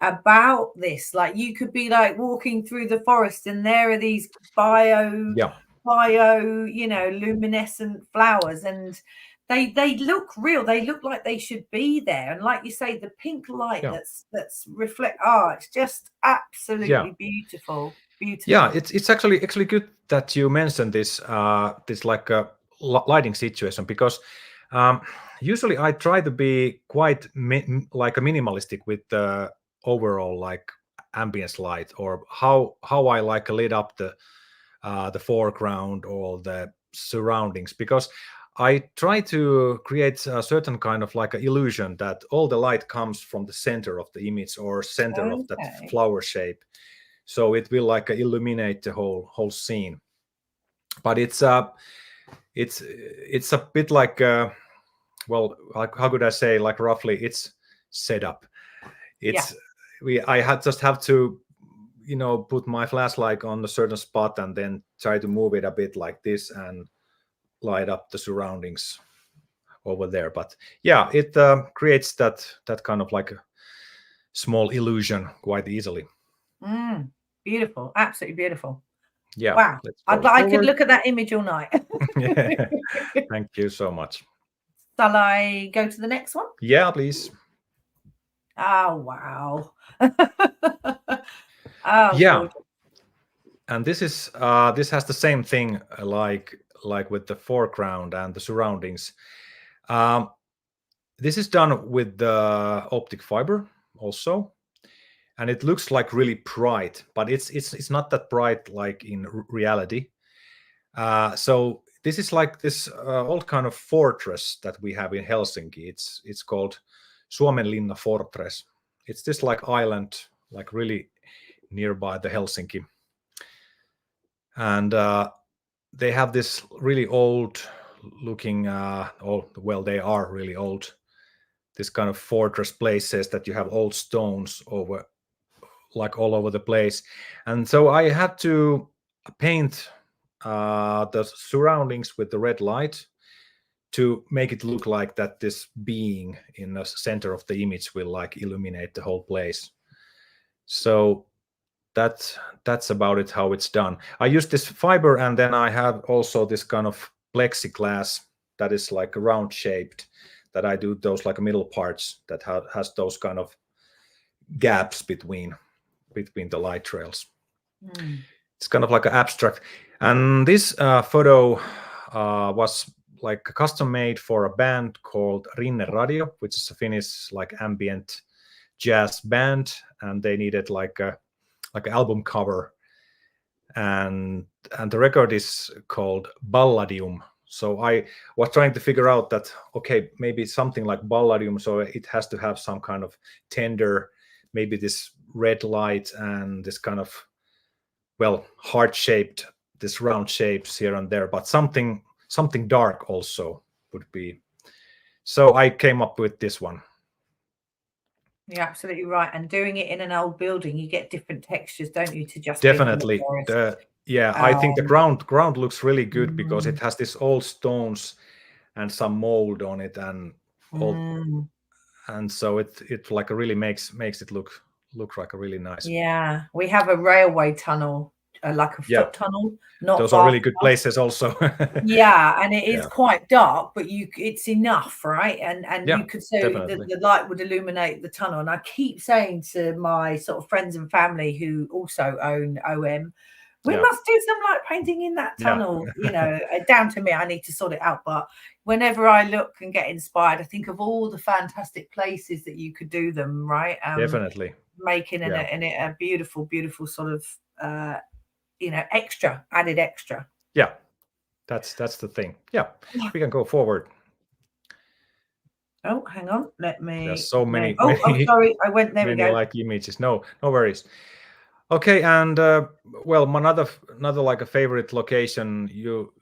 A: about this. Like you could be like walking through the forest and there are these bio, luminescent flowers, and they look real. They look like they should be there. And like you say, the pink light that's reflect. Oh, it's just absolutely beautiful. Beautiful.
B: Yeah, it's actually good that you mentioned this like a lighting situation, because usually I try to be quite like a minimalistic with the overall like ambience light, or how I like lit up the foreground or the surroundings, because I try to create a certain kind of like an illusion that all the light comes from the center of the image or center of that flower shape. So it will like illuminate the whole scene. But it's a bit like well, how could I say, like roughly it's set up. It's just have to put my flashlight on a certain spot and then try to move it a bit like this and light up the surroundings over there. But yeah, it creates that kind of like a small illusion quite easily.
A: Beautiful, absolutely beautiful.
B: Yeah.
A: Wow.
B: Let's go
A: I could
B: forward.
A: look at that image all night.
B: Yeah. Thank you so much.
A: Shall I go to the next one?
B: Yeah, please.
A: Oh, wow. Oh,
B: Yeah.
A: gorgeous.
B: And this is this has the same thing like with the foreground and the surroundings. This is done with the optic fiber also, and it looks like really bright, but it's not that bright like in reality. So this is like this old kind of fortress that we have in Helsinki. It's called Suomenlinna Fortress. It's this like island, like really nearby the Helsinki, and they have this really old looking. Well, they are really old. This kind of fortress places that you have old stones over, like all over the place, and so I had to paint the surroundings with the red light to make it look like that this being in the center of the image will like illuminate the whole place. So that's about it, how it's done. I use this fiber, and then I have also this kind of plexiglass that is like round shaped, that I do those like middle parts that has those kind of gaps between the light trails. It's kind of like an abstract. And this photo was like custom made for a band called Rinne Radio, which is a Finnish like ambient jazz band, and they needed like an album cover, and the record is called Balladium. So I was trying to figure out that, okay, maybe something like Balladium, so it has to have some kind of tender, maybe this red light and this kind of, well, heart-shaped, this round shapes here and there, but something dark also would be. So I came up with this one.
A: You're absolutely right. And doing it in an old building, you get different textures, don't you? To just
B: Definitely. I think the ground looks really good because it has this old stones and some mold on it, and and so it like really makes it look like a really nice.
A: Yeah, we have a railway tunnel, like a foot tunnel. Not
B: those are really good places also.
A: Yeah, and it is quite dark, but it's enough, right? And you could say the light would illuminate the tunnel. And I keep saying to my sort of friends and family who also own OM, we must do some light painting in that tunnel. You know, down to me, I need to sort it out. But whenever I look and get inspired, I think of all the fantastic places that you could do them, right?
B: Definitely
A: making it a beautiful, beautiful sort of added extra.
B: Yeah, that's the thing. Yeah, we can go forward.
A: Oh, hang on, let me.
B: There's so many.
A: Oh, sorry, I went. There we go.
B: Like images. No worries. Okay, and well, another like a favorite location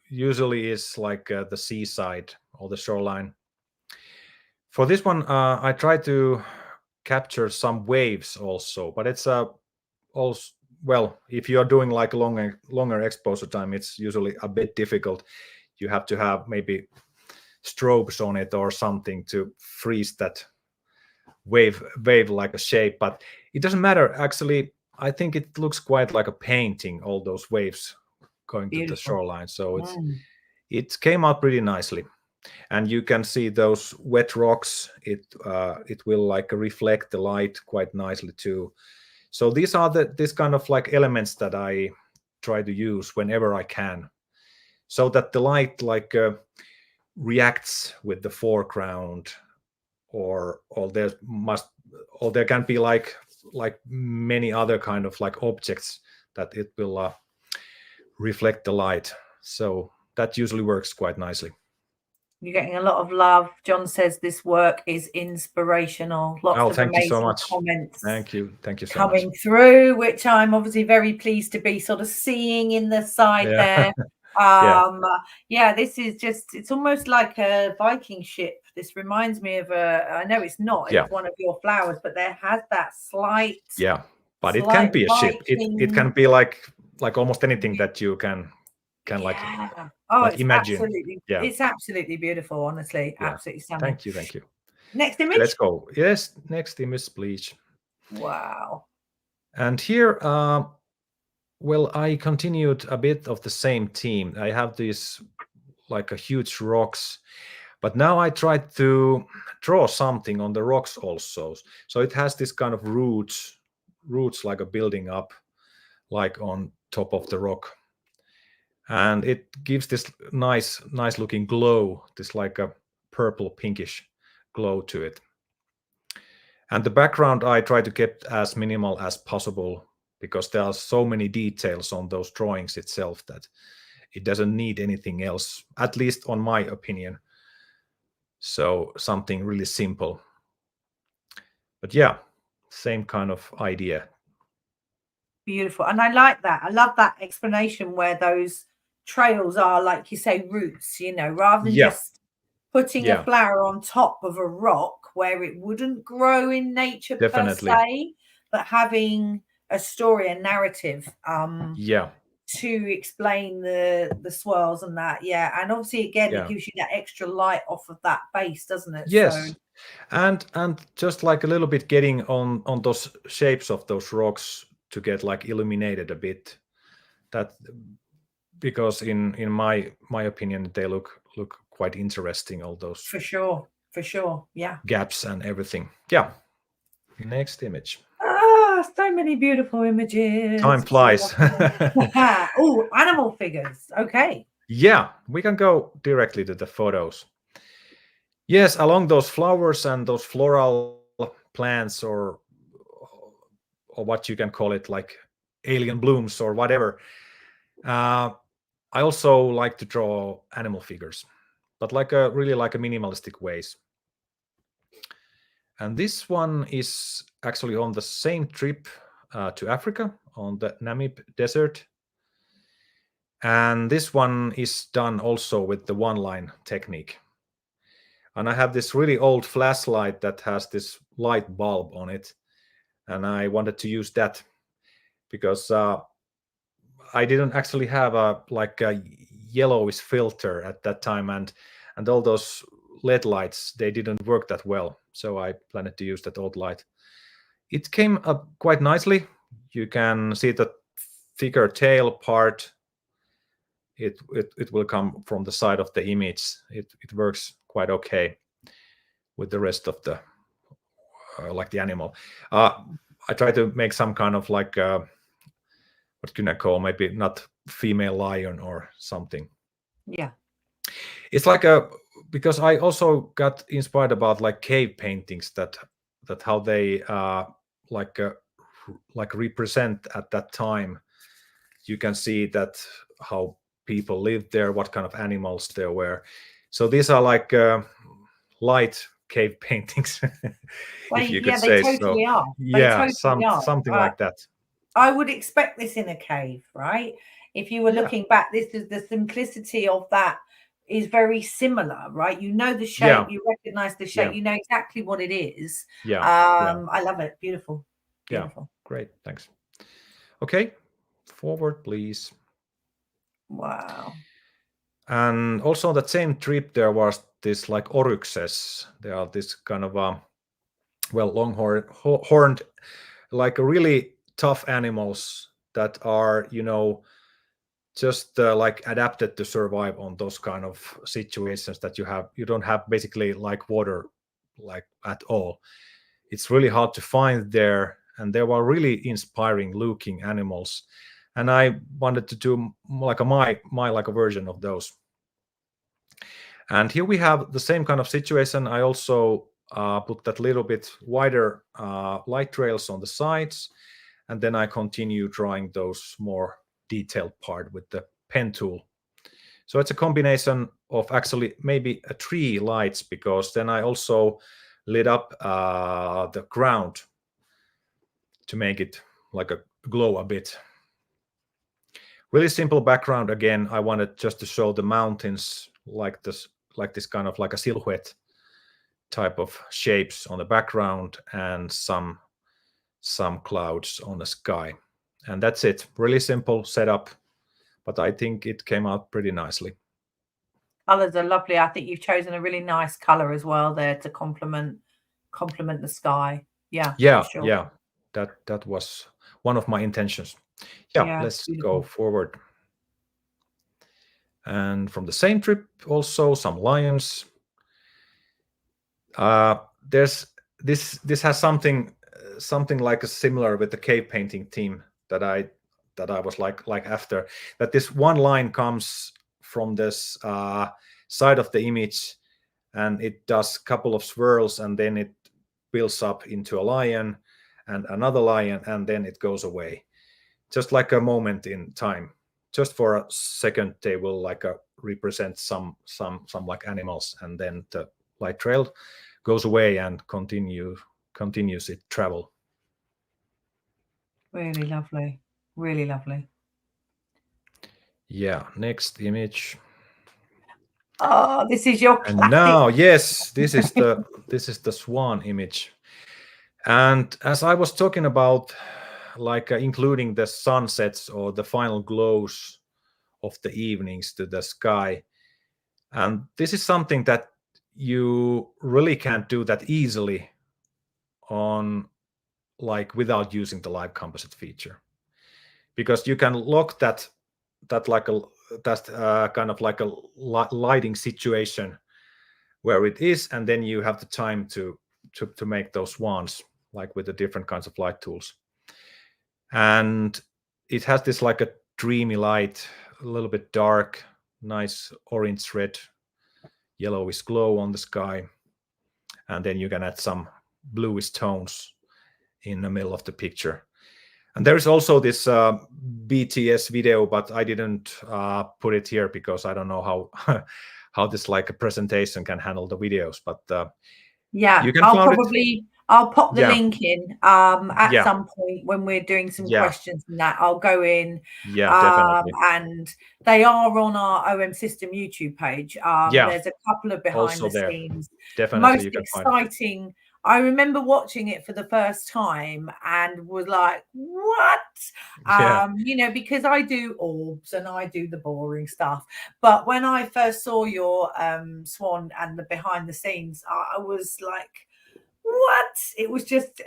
B: usually is like the seaside or the shoreline. For this one, I try to capture some waves also, but it's also, well, if you are doing like longer exposure time, it's usually a bit difficult. You have to have maybe strobes on it or something to freeze that wave like a shape, but it doesn't matter. Actually, I think it looks quite like a painting, all those waves going to the shoreline. So it came out pretty nicely. And you can see those wet rocks. It will like reflect the light quite nicely too. So these are this kind of like elements that I try to use whenever I can, so that the light like reacts with the foreground, or there can be like many other kind of like objects that it will reflect the light. So that usually works quite nicely.
A: You're getting a lot of love. John says this work is inspirational. Lots of amazing comments.
B: Thank you so much.
A: Coming through, which I'm obviously very pleased to be sort of seeing in the side there. This is just, it's almost like a Viking ship. This reminds me of I know it's not, it's one of your flowers, but there has that slight.
B: Yeah, but it can be a ship. It can be like almost anything that you can like
A: it's
B: imagine.
A: It's absolutely beautiful, honestly. Absolutely stunning.
B: Thank you.
A: Next image.
B: Let's go. Yes, next image, please.
A: Wow.
B: And here well, I continued a bit of the same theme. I have these like a huge rocks, but now I tried to draw something on the rocks also. So it has this kind of roots like a building up, like on top of the rock, and it gives this nice looking glow, this like a purple pinkish glow to it. And the background I try to keep as minimal as possible, because there are so many details on those drawings itself that it doesn't need anything else, at least on my opinion. So something really simple. But yeah, same kind of idea.
A: Beautiful. And I like that. I love that explanation where those trails are, like you say, roots, you know, rather than just putting a flower on top of a rock where it wouldn't grow in nature per se, but having a story and narrative to explain the swirls and that. Yeah. And obviously, again, it gives you that extra light off of that base, doesn't it?
B: Yes.
A: So,
B: and just like a little bit getting on those shapes of those rocks to get like illuminated a bit, that because in my opinion they look quite interesting, all those
A: for sure, yeah,
B: gaps and everything. Yeah. Next image.
A: So many beautiful images.
B: Time flies.
A: Oh, animal figures. Okay.
B: Yeah, we can go directly to the photos. Yes, along those flowers and those floral plants, or what you can call it, like alien blooms or whatever. I also like to draw animal figures, but really like a minimalistic ways. And this one is actually on the same trip to Africa, on the Namib Desert. And this one is done also with the one-line technique. And I have this really old flashlight that has this light bulb on it. And I wanted to use that because I didn't actually have a yellowish filter at that time. And all those LED lights, they didn't work that well. So I planned to use that old light. It came up quite nicely. You can see the thicker tail part. It will come from the side of the image. It works quite okay with the rest of the like the animal. I try to make some kind of like what can I call, maybe not female lion or something.
A: Yeah,
B: it's like because I also got inspired about like cave paintings that how they like represent at that time. You can see that how people lived there, what kind of animals there were. So these are like light cave paintings, if you could say
A: totally
B: so.
A: Are.
B: Yeah,
A: totally
B: something like that.
A: I would expect this in a cave, right? If you were looking back, this is the simplicity of that is very similar, right? You know the shape, you recognize the shape, you know exactly what it is. I love it. Beautiful.
B: Beautiful. Great, thanks. Okay, forward please.
A: Wow.
B: And also on that same trip there was this like oryxes. They are this kind of long-horned, like really tough animals that are, you know, just like adapted to survive on those kind of situations that you don't have basically like water like at all. It's really hard to find there, and they were really inspiring looking animals, and I wanted to do like my like a version of those. And here we have the same kind of situation. I also put that little bit wider light trails on the sides, and then I continue drawing those more detailed part with the pen tool. So it's a combination of actually maybe 3 lights, because then I also lit up the ground to make it like a glow a bit. Really simple background. Again, I wanted just to show the mountains like this kind of like a silhouette type of shapes on the background, and some clouds on the sky. And that's it. Really simple setup, but I think it came out pretty nicely.
A: Colors are lovely. I think you've chosen a really nice color as well there to complement the sky. Yeah,
B: yeah,
A: for sure.
B: Yeah, that was one of my intentions. Yeah, let's go forward. And from the same trip, also some lions. There's this has something like a similar with the cave painting team that I was like after that. This one line comes from this side of the image, and it does a couple of swirls, and then it builds up into a lion and another lion, and then it goes away, just like a moment in time. Just for a second, they will like represent some like animals, and then the light trail goes away and continues its travel.
A: Really lovely, really lovely.
B: Yeah, next image.
A: Oh, this is your classic.
B: And now, yes, this is the swan image. And as I was talking about, like including the sunsets or the final glows of the evenings to the sky, and this is something that you really can't do that easily on like without using the live composite feature, because you can lock that like a kind of like a lighting situation where it is, and then you have the time to make those swans like with the different kinds of light tools. And it has this like a dreamy light, a little bit dark, nice orange, red, yellowish glow on the sky, and then you can add some bluish tones in the middle of the picture. And there is also this BTS video, but I didn't put it here because I don't know how how this like a presentation can handle the videos. But
A: yeah,
B: you can
A: I'll pop the link in at some point when we're doing some questions and that. I'll go in.
B: Definitely.
A: And they are on our OM System YouTube page. There's a couple of behind the scenes.
B: Definitely.
A: Most exciting. I remember watching it for the first time and was like, what? You know, because I do orbs and I do the boring stuff. But when I first saw your swan and the behind the scenes, I was like, what? It was just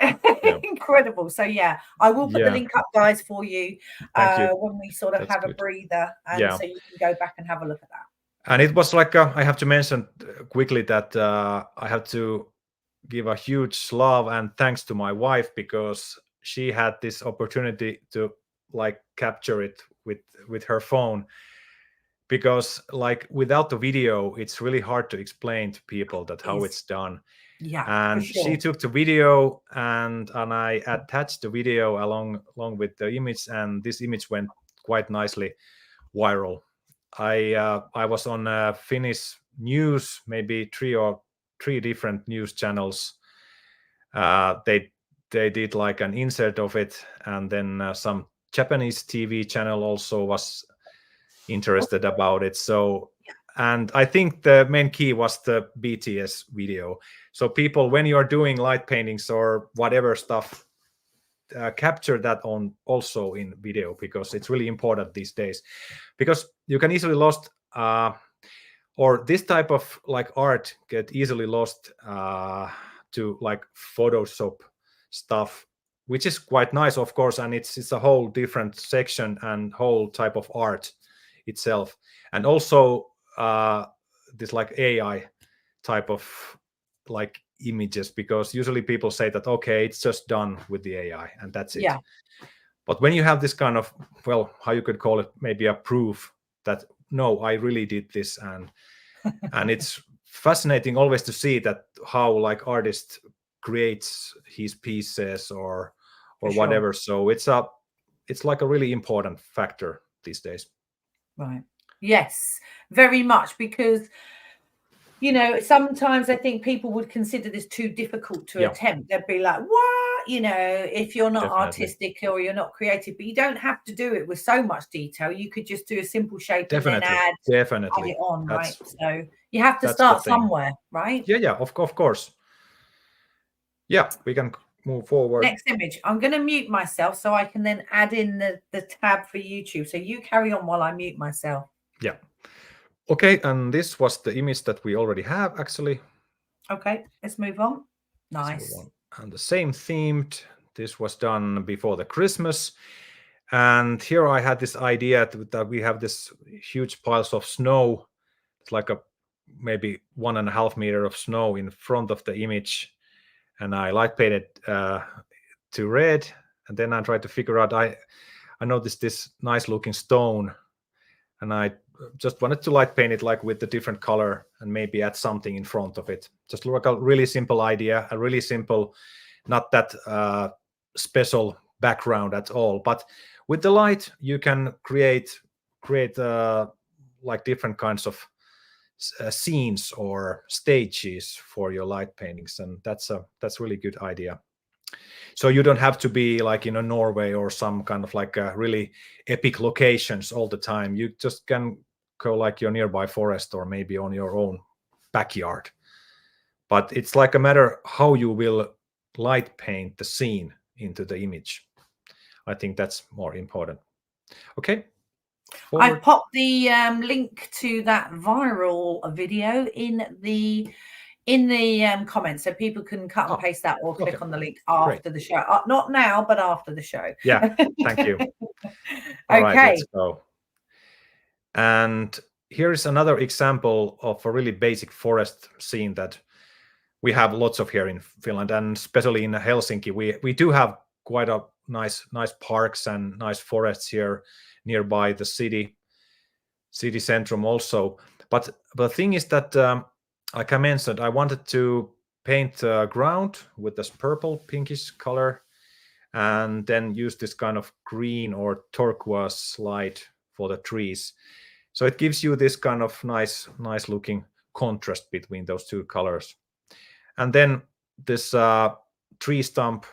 A: incredible. So yeah, I will put the link up, guys, for you, when we sort of have a breather, and so you can go back and have a look at that.
B: And it was like I have to mention quickly that I have to give a huge love and thanks to my wife, because she had this opportunity to like capture it with her phone, because like without the video it's really hard to explain to people that how it's done. And she took the video and I attached the video along with the image, and this image went quite nicely viral. I was on Finnish news, maybe three different news channels. They did like an insert of it, and then some Japanese TV channel also was interested about it. So, and I think the main key was the BTS video. So people, when you are doing light paintings or whatever stuff, capture that on also in video, because it's really important these days, because you can easily lost or this type of like art get easily lost to like Photoshop stuff, which is quite nice, of course, and it's a whole different section and whole type of art itself. And also this like AI type of like images, because usually people say that okay, it's just done with the AI and that's it. But when you have this kind of, well, how you could call it, maybe a proof that no, I really did this, and it's fascinating always to see that how like artist creates his pieces or whatever. So it's like a really important factor these days.
A: Right. Yes, very much, because you know, sometimes I think people would consider this too difficult to attempt. They'd be like, what? You know, if you're not artistic or you're not creative, but you don't have to do it with so much detail. You could just do a simple shape and then add it on, right? So you have to start somewhere, right?
B: Yeah, of course. Yeah, we can move forward.
A: Next image. I'm going to mute myself so I can then add in the tab for YouTube. So you carry on while I mute myself.
B: Yeah. Okay, and this was the image that we already have, actually.
A: Okay, let's move on. Nice.
B: And the same themed This was done before the Christmas. And here I had this idea that we have this huge piles of snow. It's like maybe 1.5 meter of snow in front of the image. And I light painted to red. And then I tried to figure out, I noticed this nice looking stone. And I just wanted to light paint it like with the different color and maybe add something in front of it. Just like a really simple idea, a really simple, not that special background at all. But with the light, you can create like different kinds of scenes or stages for your light paintings, and that's really good idea. So you don't have to be like in a Norway or some kind of like really epic locations all the time. You just can go like your nearby forest or maybe on your own backyard. But it's like a matter how you will light paint the scene into the image. I think that's more important. Okay.
A: Forward. I popped the link to that viral video in the comments, so people can cut and paste that or click on the link after the show. Not now, but after the show.
B: Yeah, thank you. All right, let's go. And here is another example of a really basic forest scene that we have lots of here in Finland, and especially in Helsinki. We do have quite a nice parks and nice forests here nearby the city centrum also. But the thing is that, like I mentioned, I wanted to paint the ground with this purple pinkish color, and then use this kind of green or turquoise light for the trees. So it gives you this kind of nice looking contrast between those two colors. And then this tree stump,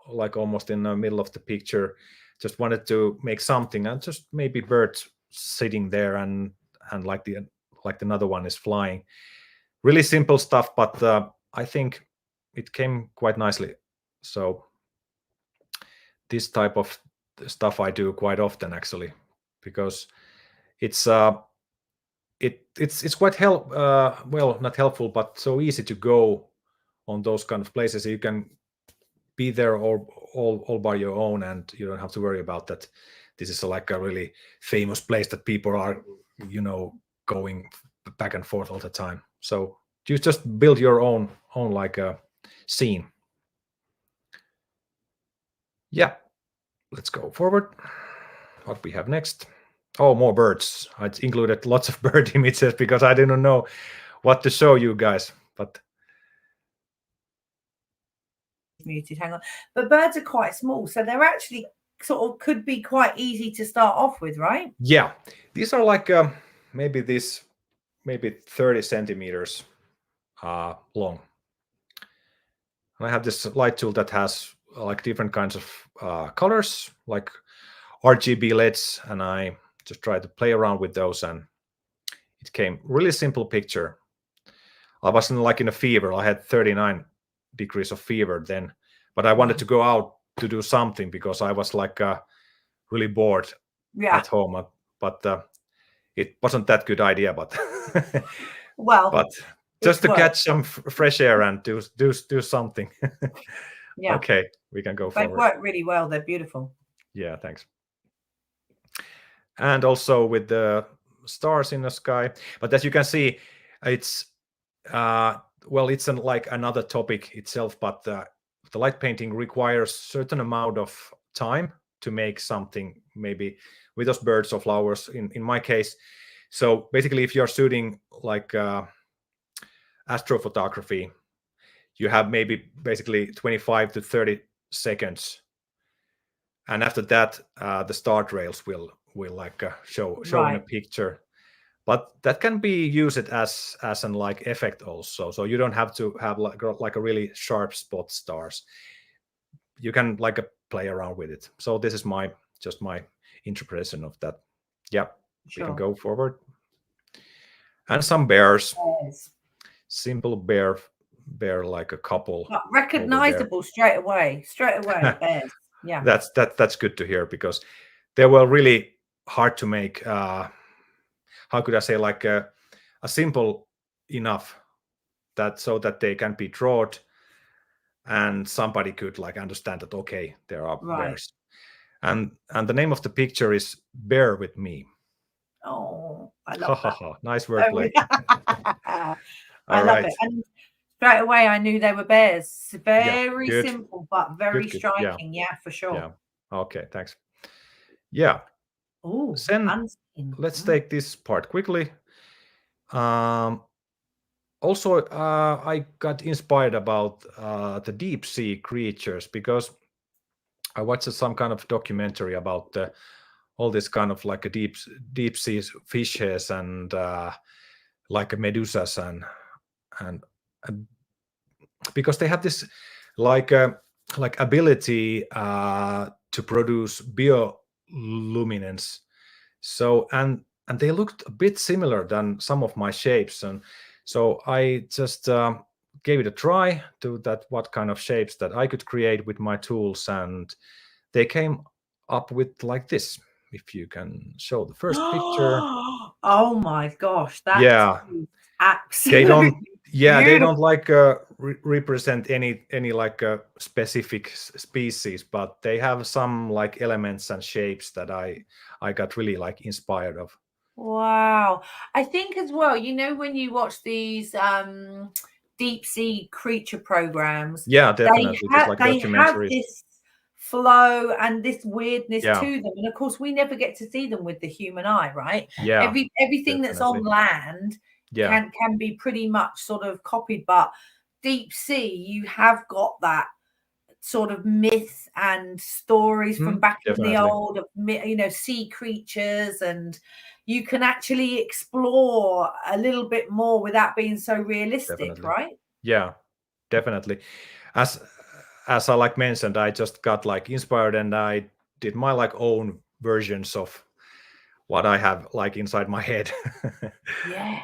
B: like almost in the middle of the picture, just wanted to make something, and just maybe birds sitting there and like another one is flying. Really simple stuff, but I think it came quite nicely. So this type of stuff I do quite often actually, because it's quite well, not helpful, but so easy to go on those kind of places. You can be there all by your own, and you don't have to worry about that. This is like a really famous place that people are, going back and forth all the time. So you just build your own like a scene. Yeah, let's go forward. What we have next? Oh, more birds. I included lots of bird images because I didn't know what to show you guys, but
A: muted, hang on. But birds are quite small, so they're actually sort of could be quite easy to start off with, right?
B: Yeah, these are like maybe 30 centimeters long. And I have this light tool that has like different kinds of colors, like RGB LEDs, and I just try to play around with those, and it came really simple picture. I wasn't like in a fever. I had 39 degrees of fever then, but I wanted to go out to do something because I was like really bored at home. But it wasn't that good idea. But but just to catch some fresh air and do something. Yeah. Okay, we can go forward.
A: They work really well. They're beautiful.
B: Yeah, thanks. And also with the stars in the sky. But as you can see, it's well, it's like another topic itself, but the light painting requires certain amount of time to make something, maybe with those birds or flowers in my case. So basically, if you're shooting like astrophotography, you have maybe basically 25 to 30 seconds, and after that the star trails will like show in a picture. But that can be used as an like effect also. So you don't have to have like a really sharp spot stars. You can like play around with it. So this is just my interpretation of that. Yeah, sure. We can go forward. And some bears. Yes. Simple bear like a couple.
A: But recognizable straight away. Bears. Yeah.
B: That's good to hear, because they were really hard to make. How could I say, like a simple enough that so that they can be drawn and somebody could like understand that, okay, there are
A: Right.
B: bears. And the name of the picture is Bear With Me.
A: Oh, I love that.
B: Nice wordplay.
A: I love it. And straight away I knew they were bears. Very
B: good.
A: simple, but very
B: Good.
A: striking. Yeah, for sure.
B: Yeah. Okay, thanks. Yeah.
A: Oh,
B: Then let's take this part quickly. Also, I got inspired about the deep sea creatures because I watched some kind of documentary about all this kind of like a deep sea fishes and like medusas and because they have this like ability to produce bioluminescence. So and they looked a bit similar than some of my shapes, and so I just gave it a try to that what kind of shapes that I could create with my tools, and they came up with like this. If you can show the first picture.
A: Oh my gosh, that's absolutely
B: they don't like represent any like specific species, but they have some like elements and shapes that I got really like inspired of.
A: Wow. I think as well, you know, when you watch these deep sea creature programs,
B: Yeah, definitely.
A: they have this flow and this weirdness to them, and of course we never get to see them with the human eye, right?
B: Yeah,
A: everything that's on land can be pretty much sort of copied, but deep sea, you have got that sort of myth and stories from back in the old of, you know, sea creatures, and you can actually explore a little bit more without being so realistic, right?
B: Yeah, definitely. As I like mentioned, I just got like inspired and I did my like own versions of what I have like inside my head.
A: Yeah.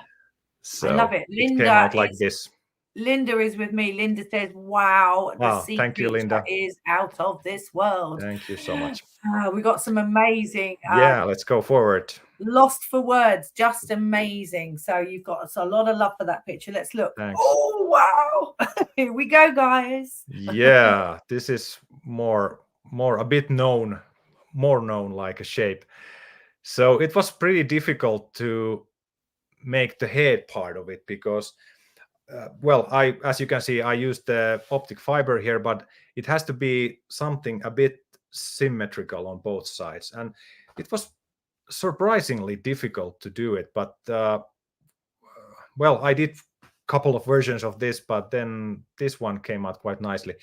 B: So
A: I love it.
B: Linda came out like this.
A: Linda is with me. Linda says, wow, the sea creature
B: Linda.
A: is out of this world.
B: Thank you so much.
A: We got some amazing.
B: Let's go forward.
A: Lost for words, just amazing. So you've got a lot of love for that picture. Let's look.
B: Thanks.
A: Oh, wow. Here we go, guys.
B: Yeah, this is more a bit known, more known like a shape. So it was pretty difficult to make the head part of it because well, as you can see, I used the optic fiber here, but it has to be something a bit symmetrical on both sides, and it was surprisingly difficult to do it. But well, I did a couple of versions of this, but then this one came out quite nicely.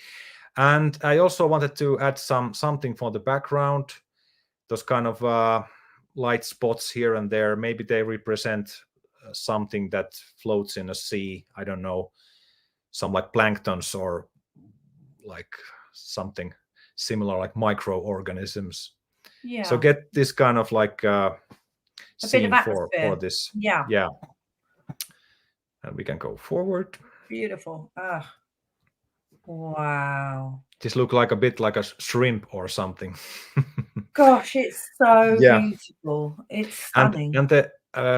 B: And I also wanted to add something for the background, those kind of light spots here and there. Maybe they represent something that floats in a sea. I don't know, some like planktons or like something similar, like microorganisms.
A: Yeah.
B: So get this kind of like scene for this.
A: Yeah.
B: And we can go forward.
A: Beautiful. Wow.
B: This looks like a bit like a shrimp or something.
A: Gosh, it's so beautiful. It's stunning.
B: And the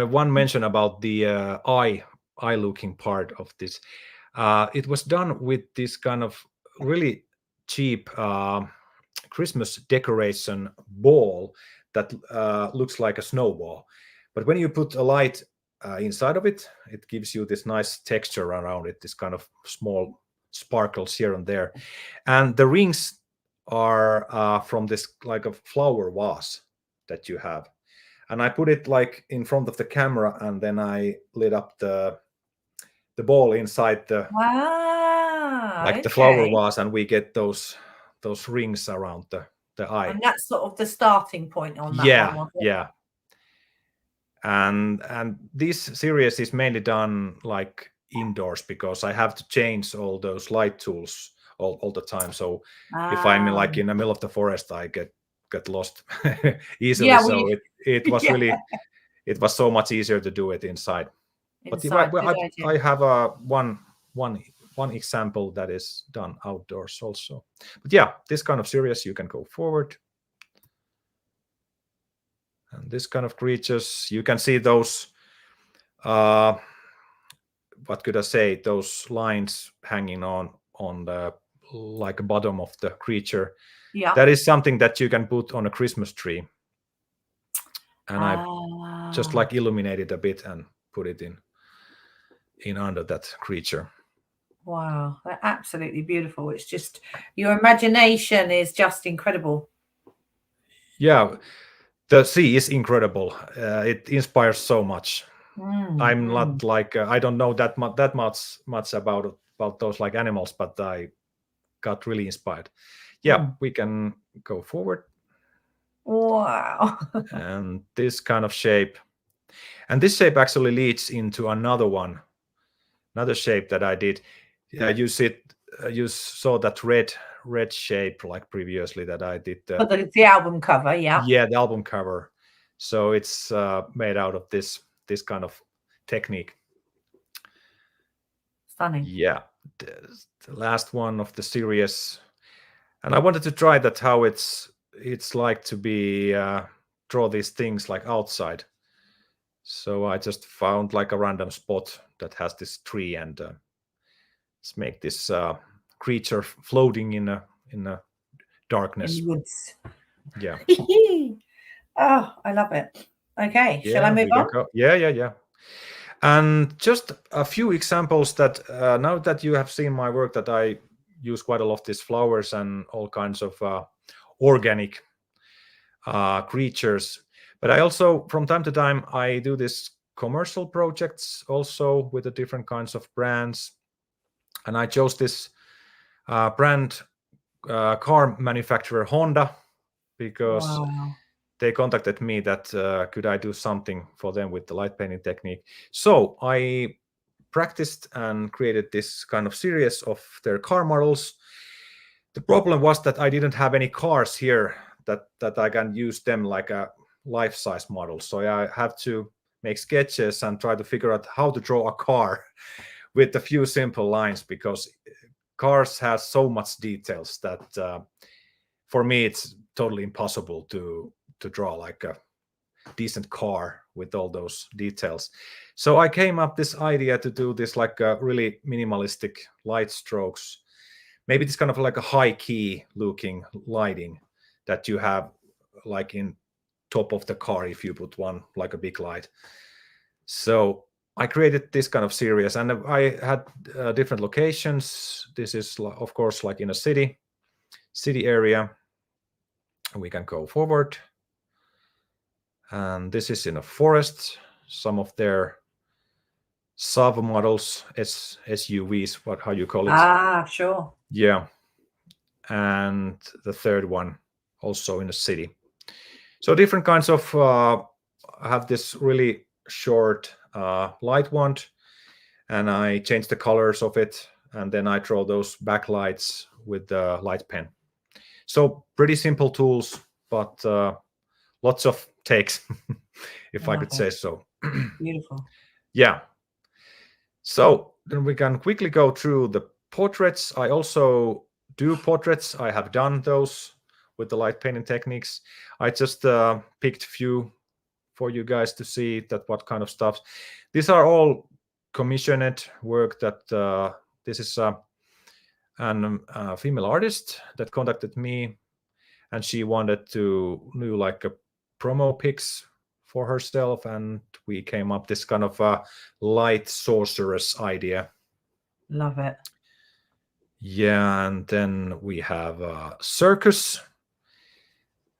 B: one mention about the eye looking part of this. It was done with this kind of really cheap Christmas decoration ball that looks like a snowball. But when you put a light inside of it, it gives you this nice texture around it, this kind of small sparkles here and there. And the rings are from this like a flower vase that you have. And I put it like in front of the camera, and then I lit up the ball inside the the flower vase, and we get those rings around the eye.
A: And that's sort of the starting point on that one.
B: Yeah. And this series is mainly done like indoors because I have to change all those light tools all the time. So if I'm like in the middle of the forest, I get lost easily. So it was really, it was so much easier to do it inside. But I have one example that is done outdoors also. But yeah, this kind of series, you can go forward. And this kind of creatures, you can see those, what could I say, those lines hanging on the like a bottom of the creature.
A: Yeah.
B: That is something that you can put on a Christmas tree. And I just like illuminated a bit and put it in under that creature.
A: Wow, they're absolutely beautiful. It's just, your imagination is just incredible.
B: Yeah, the sea is incredible. It inspires so much. I'm not like I don't know that much about those like animals, but I got really inspired. Yeah, we can go forward.
A: Wow.
B: And this kind of shape, and this shape actually leads into another shape that I did. You saw that red shape like previously that I did.
A: The album cover, yeah.
B: Yeah, the album cover. So it's made out of this kind of technique.
A: Stunning.
B: Yeah, the last one of the series, and I wanted to try that how it's like to be draw these things like outside. So I just found like a random spot that has this tree, and let's make this creature floating in a darkness.
A: In the woods.
B: Yeah.
A: Oh, I love it. Okay, shall I move on?
B: Yeah. And just a few examples that now that you have seen my work, that I use quite a lot of these flowers and all kinds of organic creatures. But I also, from time to time, I do this commercial projects also with the different kinds of brands. And I chose this brand car manufacturer Honda because they contacted me that could I do something for them with the light painting technique. So I practiced and created this kind of series of their car models. The problem was that I didn't have any cars here that I can use them like a life-size model. So I have to make sketches and try to figure out how to draw a car with a few simple lines, because cars have so much details that for me it's totally impossible to draw like a decent car with all those details. So I came up this idea to do this like a really minimalistic light strokes, maybe this kind of like a high key looking lighting that you have like in top of the car if you put one like a big light. So I created this kind of series, and I had different locations. This is of course like in a city area. We can go forward. And this is in a forest. Some of their sub models, SUVs, how you call it?
A: Ah, sure.
B: Yeah. And the third one also in a city. So different kinds of I have this really short light wand, and I change the colors of it, and then I draw those backlights with the light pen. So pretty simple tools, but lots of takes, if I could say so.
A: Beautiful.
B: Yeah. So then we can quickly go through the portraits. I also do portraits. I have done those with the light painting techniques. I just picked a few for you guys to see that what kind of stuff. These are all commissioned work that this is a female artist that contacted me, and she wanted to do like a promo pics for herself, and we came up this kind of a light sorceress idea.
A: Love it.
B: Yeah, and then we have a circus,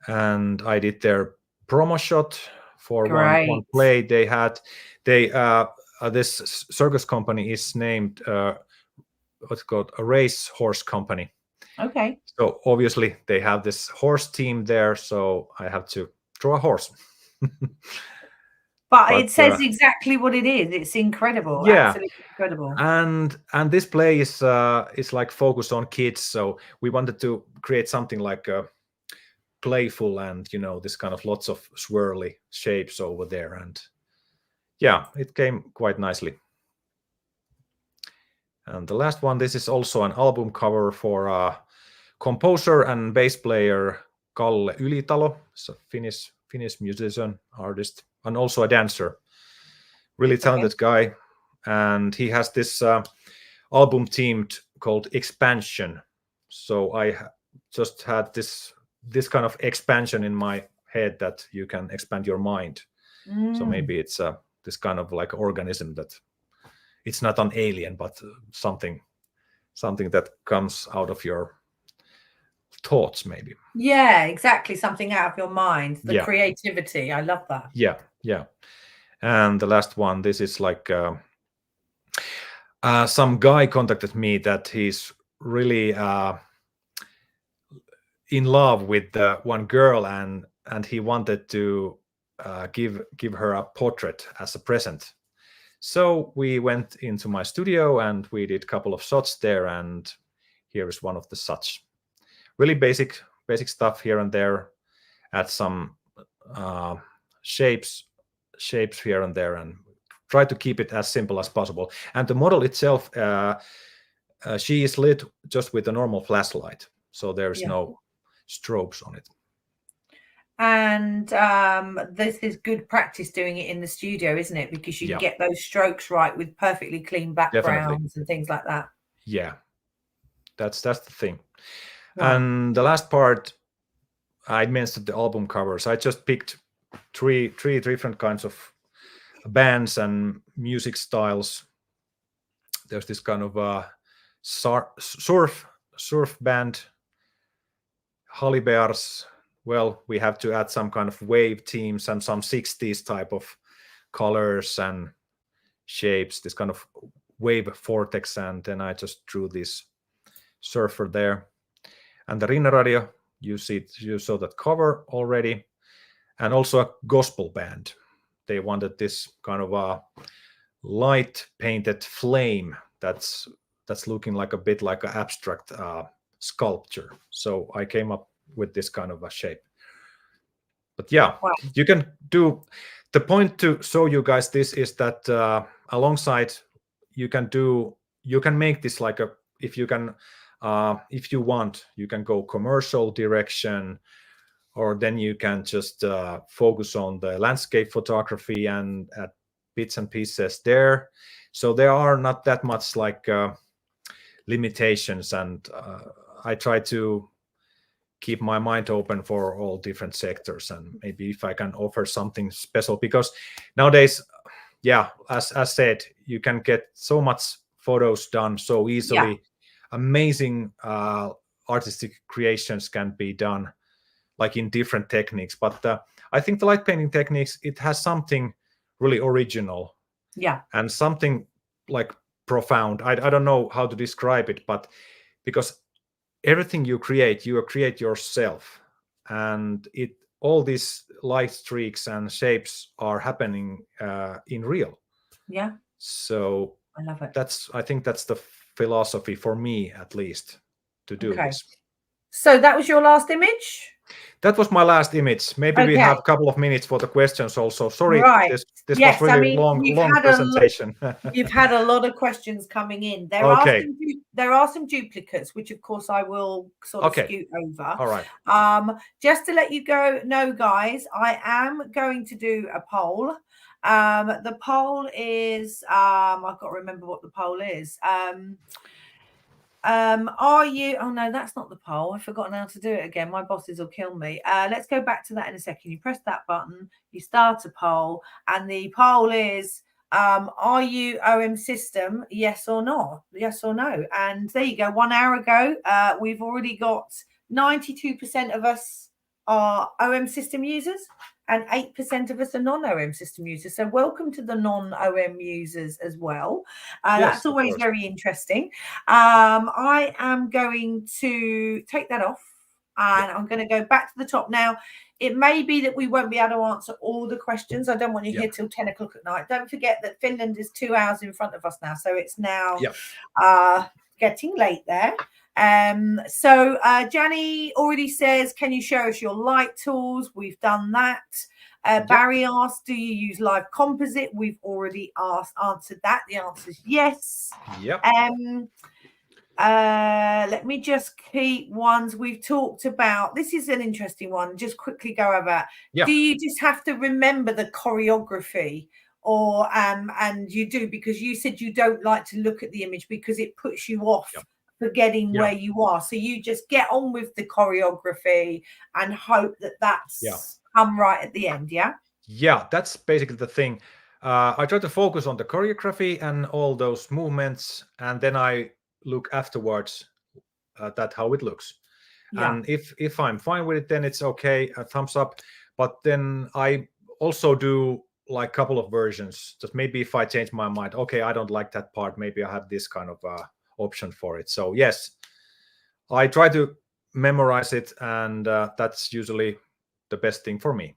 B: and I did their promo shot for one play they had. This circus company is named what's called a race horse company.
A: Okay.
B: So obviously they have this horse team there, so I have to draw a horse.
A: But it says exactly what it is. It's incredible.
B: Yeah,
A: absolutely incredible.
B: And this play is like focused on kids, so we wanted to create something like playful and this kind of lots of swirly shapes over there, and yeah, it came quite nicely. And the last one, this is also an album cover for composer and bass player Kalle Ylitalo. He's a Finnish musician, artist, and also a dancer. Really talented guy. And he has this album themed called Expansion. So I just had this kind of expansion in my head that you can expand your mind. So maybe it's this kind of like organism that it's not an alien, but something that comes out of your thoughts, maybe.
A: Yeah, exactly. Something out of your mind. The
B: Yeah.
A: creativity. I love that.
B: Yeah. And the last one, this is like some guy contacted me that he's really in love with one girl, and he wanted to give her a portrait as a present. So we went into my studio and we did a couple of shots there, and here is one of the such. Really basic stuff here and there. Add some shapes here and there, and try to keep it as simple as possible. And the model itself, she is lit just with a normal flashlight, so there is no strobes on it.
A: And this is good practice doing it in the studio, isn't it? Because you can get those strokes right with perfectly clean backgrounds and things like that.
B: Yeah, that's the thing. Wow. And the last part, I mentioned the album covers. I just picked three different kinds of bands and music styles. There's this kind of surf band, Holly Bears. Well, we have to add some kind of wave themes and some 60s type of colors and shapes, this kind of wave vortex, and then I just drew this surfer there. And the Rinne Radio, you saw that cover already, and also a gospel band. They wanted this kind of a light painted flame that's looking like a bit like an abstract sculpture. So I came up with this kind of a shape. But yeah, wow. You can do, the point to show you guys this is that alongside you can make this like a, if you want, you can go commercial direction, or then you can just focus on the landscape photography and add bits and pieces there. So there are not that much like limitations, and I try to keep my mind open for all different sectors, and maybe if I can offer something special, because nowadays, yeah, as said, you can get so much photos done so easily. Yeah. Amazing artistic creations can be done like in different techniques, but I think the light painting techniques, it has something really original, yeah, and something like profound. I don't know how to describe it, but because everything you create yourself, and all these light streaks and shapes are happening in real. Yeah. So I love it. I think that's the philosophy for me, at least, to do this.
A: So that was your last image?
B: That was my last image. Maybe we have a couple of minutes for the questions also. Sorry, right. This was really long presentation.
A: You've had a lot of questions coming in. There are some duplicates, which of course I will sort of scoot over.
B: All right.
A: Just to let you know, guys, I am going to do a poll. The poll is I've got to remember what the poll is. Are you, oh no, that's not the poll. I've forgotten how to do it again. My bosses will kill me. Let's go back to that in a second. You press that button, you start a poll, and the poll is, are you OM system, yes or no? Yes or no? And there you go. 1 hour ago, we've already got 92% of us are OM system users, and 8% of us are non-OM system users. So welcome to the non-OM users as well. Yes, that's always very interesting. I am going to take that off, and I'm going to go back to the top now. It may be that we won't be able to answer all the questions. I don't want you here till 10 o'clock at night. Don't forget that Finland is 2 hours in front of us now. So it's now getting late there. So Janny already says, can you show us your light tools? We've done that. Barry asked, do you use live composite? We've already answered that. The answer is yes.
B: Yep.
A: Let me just keep ones we've talked about. This is an interesting one. Just quickly go over. Yeah. Do you just have to remember the choreography, or and you do, because you said you don't like to look at the image because it puts you off forgetting where you are. So you just get on with the choreography and hope that that's come right at the end.
B: Yeah, that's basically the thing. I try to focus on the choreography and all those movements, and then I look afterwards at how it looks. And if I'm fine with it, then it's okay, a thumbs up. But then I also do like a couple of versions. Just maybe if I change my mind, okay, I don't like that part, maybe I have this kind of option for it. So yes, I try to memorize it, and that's usually the best thing for me.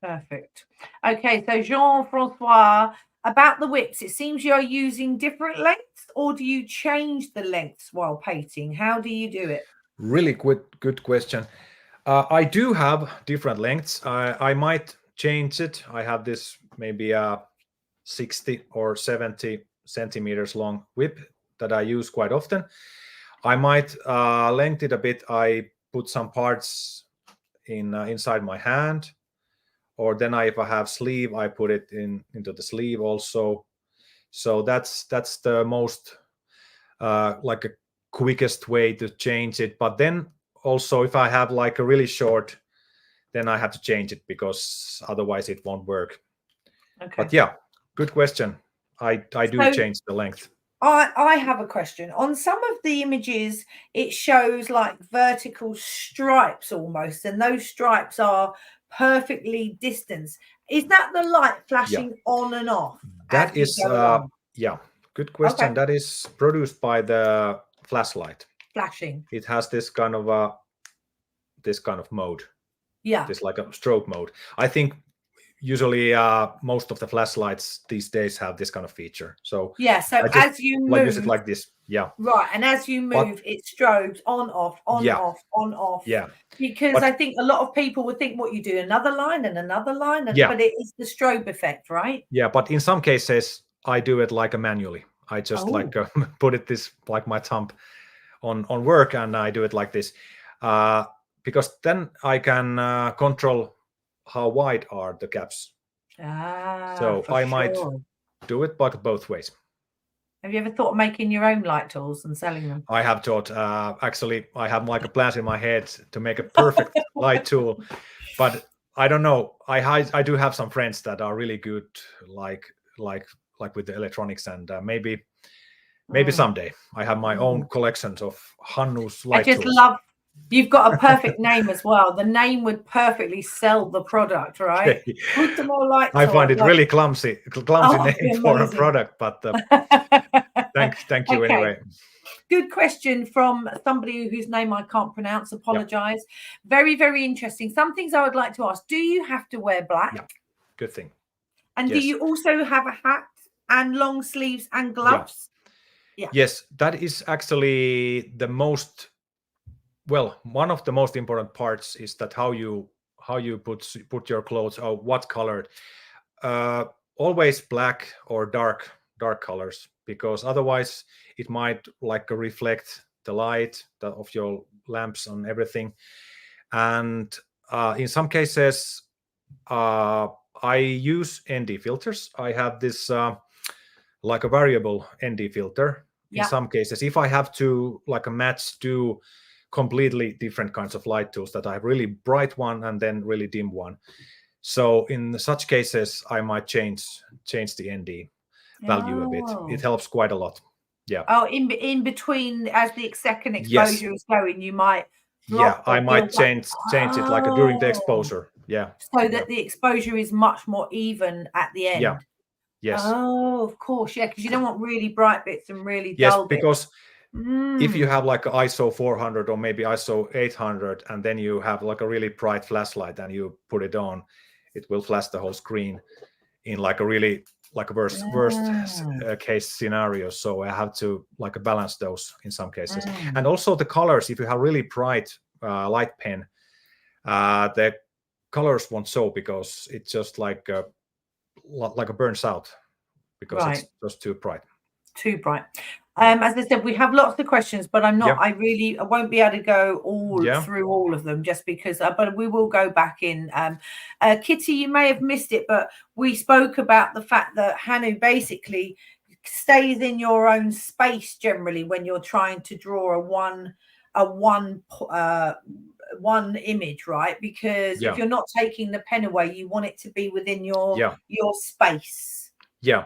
A: Perfect. Okay, so Jean-Francois, about the whips, it seems you're using different lengths, or do you change the lengths while painting? How do you do it?
B: Really good question. I do have different lengths. I might change it. I have this maybe 60 or 70 centimeters long whip that I use quite often. I might lengthen it a bit. I put some parts inside my hand, or then if I have sleeve, I put it into the sleeve also. So that's the most like a quickest way to change it. But then also if I have like a really short, then I have to change it, because otherwise it won't work.
A: Okay.
B: But yeah, good question. I do change the length.
A: I have a question. On some of the images, it shows like vertical stripes almost, and those stripes are perfectly distanced. Is that the light flashing on and off?
B: That is good question.
A: Okay.
B: That is produced by the flashlight.
A: Flashing.
B: It has this kind of mode.
A: Yeah.
B: This like a strobe mode. I think usually most of the flashlights these days have this kind of feature. So
A: yeah, so as you move,
B: use it like this. Yeah.
A: Right, and as you move, it strobes on, off, on, off, on, off.
B: Yeah.
A: Because I think a lot of people would think, what you do, another line and another line, and but it is the strobe effect, right?
B: Yeah, but in some cases I do it like manually. I just like put it this like my thumb on work, and I do it like this, because then I can control how wide are the gaps. So I might do it both ways.
A: Have you ever thought of making your own light tools and selling them?
B: I have thought. Actually, I have like a plan in my head to make a perfect light tool, but I don't know. I do have some friends that are really good, like with the electronics, and maybe someday. I have my own collections of Hannu's light tools.
A: I just love. You've got a perfect name as well. The name would perfectly sell the product, right? Huhtamo light tool.
B: I find it really clumsy name for a product, but thank you anyway.
A: Good question from somebody whose name I can't pronounce. Apologize. Very, very interesting. Some things I would like to ask. Do you have to wear black?
B: Yeah. Good thing.
A: And do you also have a hat and long sleeves and gloves?
B: Yeah. Yes, that is actually the most. Well, one of the most important parts is that how you put your clothes, or what color. Always black or dark colors, because otherwise it might like reflect the light of your lamps and everything. And in some cases, I use ND filters. I have this like a variable ND filter. In some cases, if I have to like match two completely different kinds of light tools, that I have really bright one and then really dim one. So in such cases, I might change the ND value a bit. It helps quite a lot. Yeah.
A: Oh, in between, as the second exposure is going, you might.
B: I might change it like during the exposure. Yeah.
A: So that the exposure is much more even at the end.
B: Yeah. Yes.
A: Oh, of course. Yeah, because you don't want really bright bits and really dull bits.
B: Because if you have like ISO 400 or maybe ISO 800, and then you have like a really bright flashlight and you put it on, it will flash the whole screen in like a really like a worst case scenario. So I have to like balance those in some cases. And also the colors, if you have really bright light pen, the colors won't show, because it's just like a burns out, because it's just too bright.
A: As I said, we have lots of questions, but I'm not. I won't be able to go through all of them, just because. But we will go back in. Kitty, you may have missed it, but we spoke about the fact that Hannu basically stays in your own space generally when you're trying to draw one image, right? Because if you're not taking the pen away, you want it to be within your space.
B: Yeah.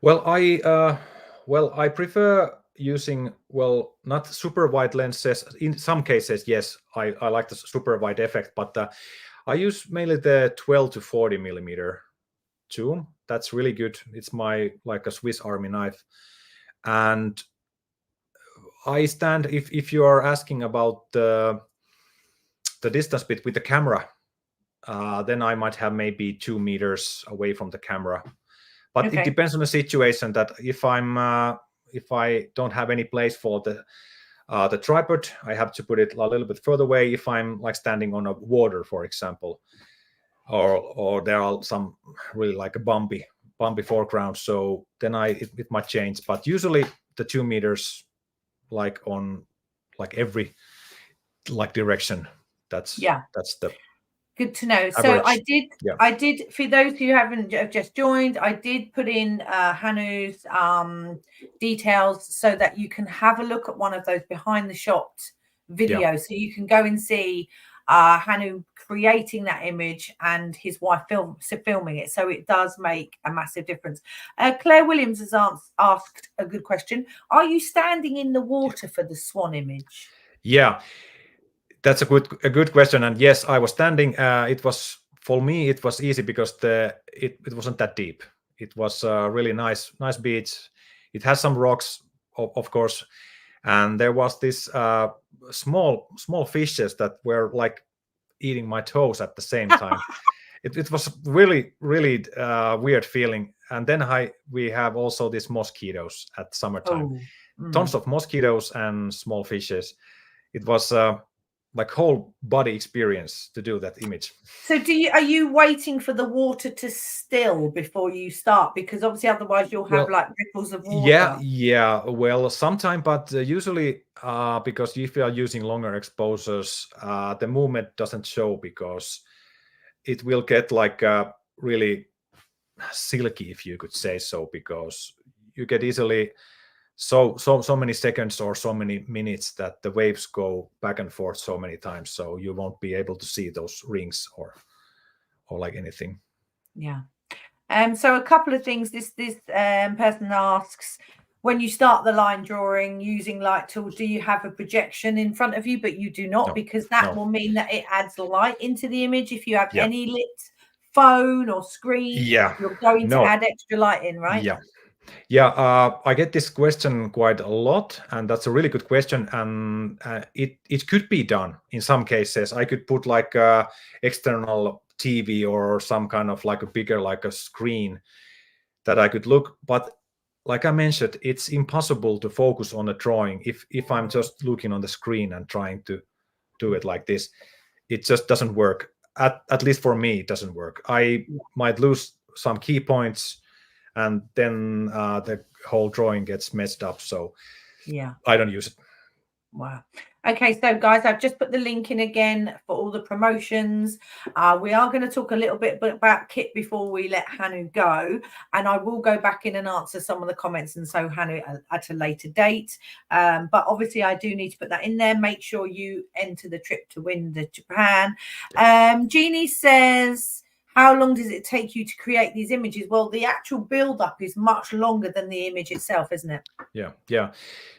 B: Well, I prefer using, well, not super wide lenses. In some cases, yes, I like the super wide effect, but I use mainly the 12 to 40 millimeter zoom. That's really good. It's like a Swiss Army knife. And I stand, if you are asking about the distance with the camera, then I might have maybe 2 meters away from the camera. But it depends on the situation. That if I don't have any place for the tripod, I have to put it a little bit further away. If I'm like standing on a water, for example, or there are some really like a bumpy foreground, so then it might change. But usually the 2 meters, like on like every like direction. That's the
A: good to know.
B: average.
A: So I did for those who haven't just joined, I did put in Hannu's details so that you can have a look at one of those behind the shot videos. So you can go and see Hannu creating that image and his wife filming it. So it does make a massive difference. Claire Williams has asked a good question. Are you standing in the water for the swan image?
B: Yeah, that's a good question. And yes, I was standing. It was, for me, it was easy because it wasn't that deep. It was a really nice beach. It has some rocks, of course, and there was this small fishes that were like eating my toes at the same time. It was really weird feeling. And then we have also these mosquitoes at summertime. Tons of mosquitoes and small fishes. It was like whole body experience to do that image.
A: So are you waiting for the water to still before you start? Because obviously otherwise you'll have like ripples of water.
B: Yeah. Well, sometime, but usually because if you are using longer exposures, the movement doesn't show because it will get like really silky, if you could say so, because you get easily so many seconds or so many minutes that the waves go back and forth so many times, so you won't be able to see those rings or like anything.
A: Yeah. So a couple of things. This person asks, when you start the line drawing using light tools, do you have a projection in front of you? But you do not, because that will mean that it adds light into the image. If you have any lit phone or screen, you're going to add extra light in, right?
B: Yeah, I get this question quite a lot, and that's a really good question. And it could be done in some cases. I could put like a external TV or some kind of like a bigger, like a screen that I could look. But like I mentioned, it's impossible to focus on a drawing if I'm just looking on the screen and trying to do it like this. It just doesn't work. At least for me, it doesn't work. I might lose some key points, and then the whole drawing gets messed up. So I don't use it.
A: Wow. Okay, so guys, I've just put the link in again for all the promotions. We are going to talk a little bit about kit before we let Hannu go, and I will go back in and answer some of the comments and so Hannu at a later date. But obviously I do need to put that in there. Make sure you enter the trip to win the Japan. Jeannie says, how long does it take you to create these images? Well, the actual build-up is much longer than the image itself, isn't it?
B: Yeah.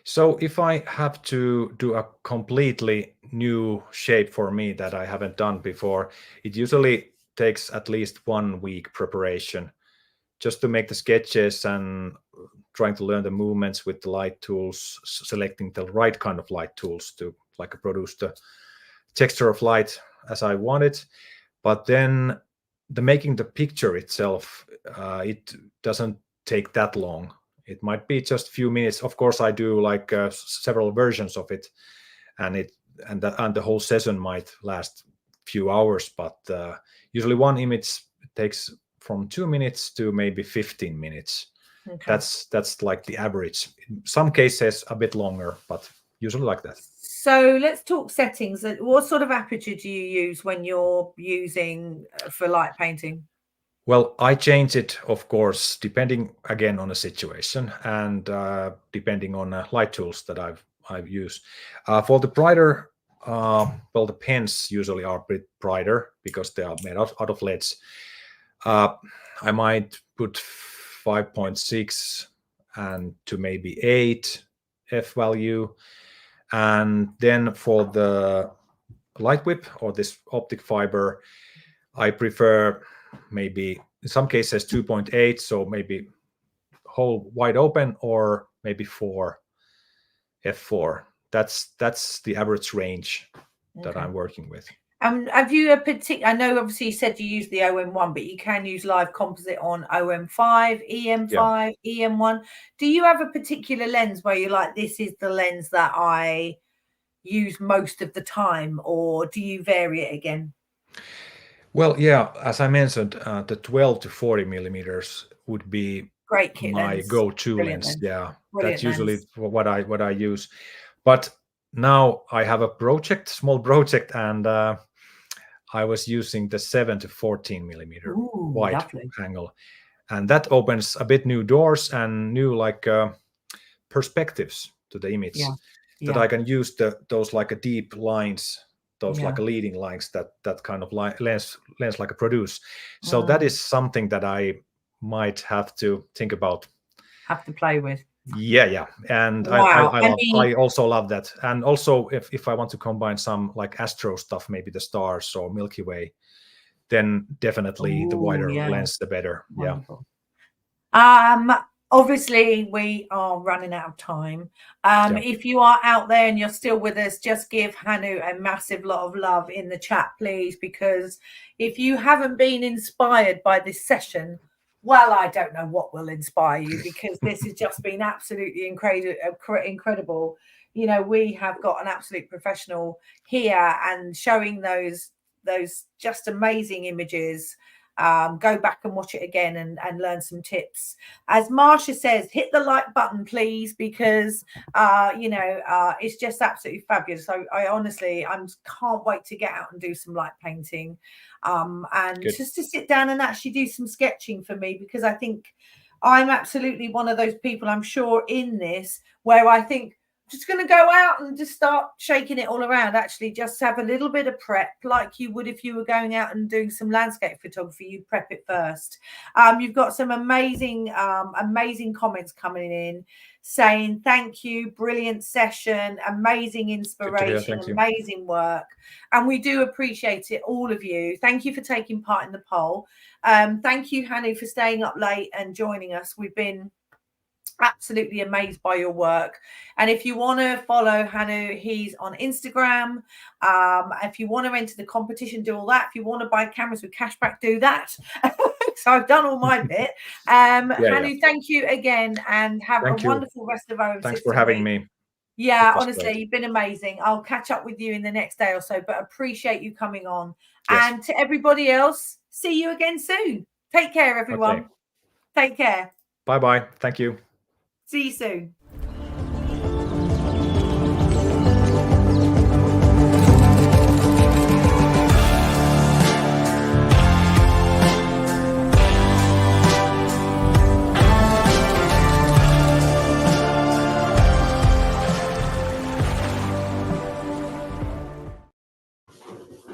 B: So if I have to do a completely new shape for me that I haven't done before, it usually takes at least 1 week preparation just to make the sketches and trying to learn the movements with the light tools, selecting the right kind of light tools to like produce the texture of light as I want it. But then making the picture itself, it doesn't take that long. It might be just a few minutes. Of course, I do like several versions of it, and the whole session might last a few hours. But usually one image takes from 2 minutes to maybe 15 minutes. Okay. That's like the average. In some cases, a bit longer, but usually like that.
A: So let's talk settings. What sort of aperture do you use when you're using for light painting?
B: Well, I change it, of course, depending again on the situation and depending on light tools that I've used. For the brighter, well, the pens usually are a bit brighter because they are made out of LEDs. I might put 5.6 and to maybe 8 f value, and then for the light whip or this optic fiber, I prefer maybe in some cases 2.8, so maybe whole wide open, or maybe 4 f4. That's the average range that I'm working with.
A: Have you a particular? I know obviously you said you use the OM1, but you can use live composite on OM5, EM5, EM1. Do you have a particular lens where you're like, this is the lens that I use most of the time, or do you vary it again?
B: Well, yeah, as I mentioned, the 12 to 40 millimeters would be
A: Great kit
B: my
A: lens.
B: go-to
A: Brilliant
B: lens.
A: lens.
B: Yeah,
A: Brilliant
B: that's usually
A: lens.
B: what I use. But now I have a small project, and I was using the 7 to 14 millimeter wide
A: Lovely.
B: angle, and that opens a bit new doors and new perspectives to the image, that I can use those like a deep lines, those like a leading lines that kind of lens like a produce. So that is something that I might have to think about,
A: have to play with.
B: Yeah, and
A: Wow.
B: I also love that. And also if I want to combine some like astro stuff, maybe the stars or Milky Way, then definitely the wider lens the better.
A: Wonderful. Obviously we are running out of time. If you are out there and you're still with us, just give Hannu a massive lot of love in the chat, please, because if you haven't been inspired by this session, well, I don't know what will inspire you, because this has just been absolutely incredible. You know, we have got an absolute professional here and showing those just amazing images. Go back and watch it again and learn some tips. As Marsha says, hit the like button, please, because it's just absolutely fabulous. I honestly, can't wait to get out and do some light painting, and just to sit down and actually do some sketching for me, because I think I'm absolutely one of those people, I'm sure, in this, where I think, just going to go out and just start shaking it all around. Actually, just have a little bit of prep, like you would if you were going out and doing some landscape photography. You prep it first. You've got some amazing comments coming in saying thank you, brilliant session, amazing inspiration, amazing work, and we do appreciate it, all of you. Thank you for taking part in the poll. Thank you, Hannu, for staying up late and joining us. We've been absolutely amazed by your work. And if you want to follow Hannu, he's on Instagram. If you want to enter the competition, do all that. If you want to buy cameras with cashback, do that. So I've done all my bit. Hannu, thank you again, and have a wonderful rest of OMSYSTEM.
B: Thanks for having me.
A: Yeah, honestly, you've been amazing. I'll catch up with you in the next day or so, but appreciate you coming on. And to everybody else, see you again soon. Take care, everyone. Take care.
B: Bye-bye. Thank you.
A: See you soon.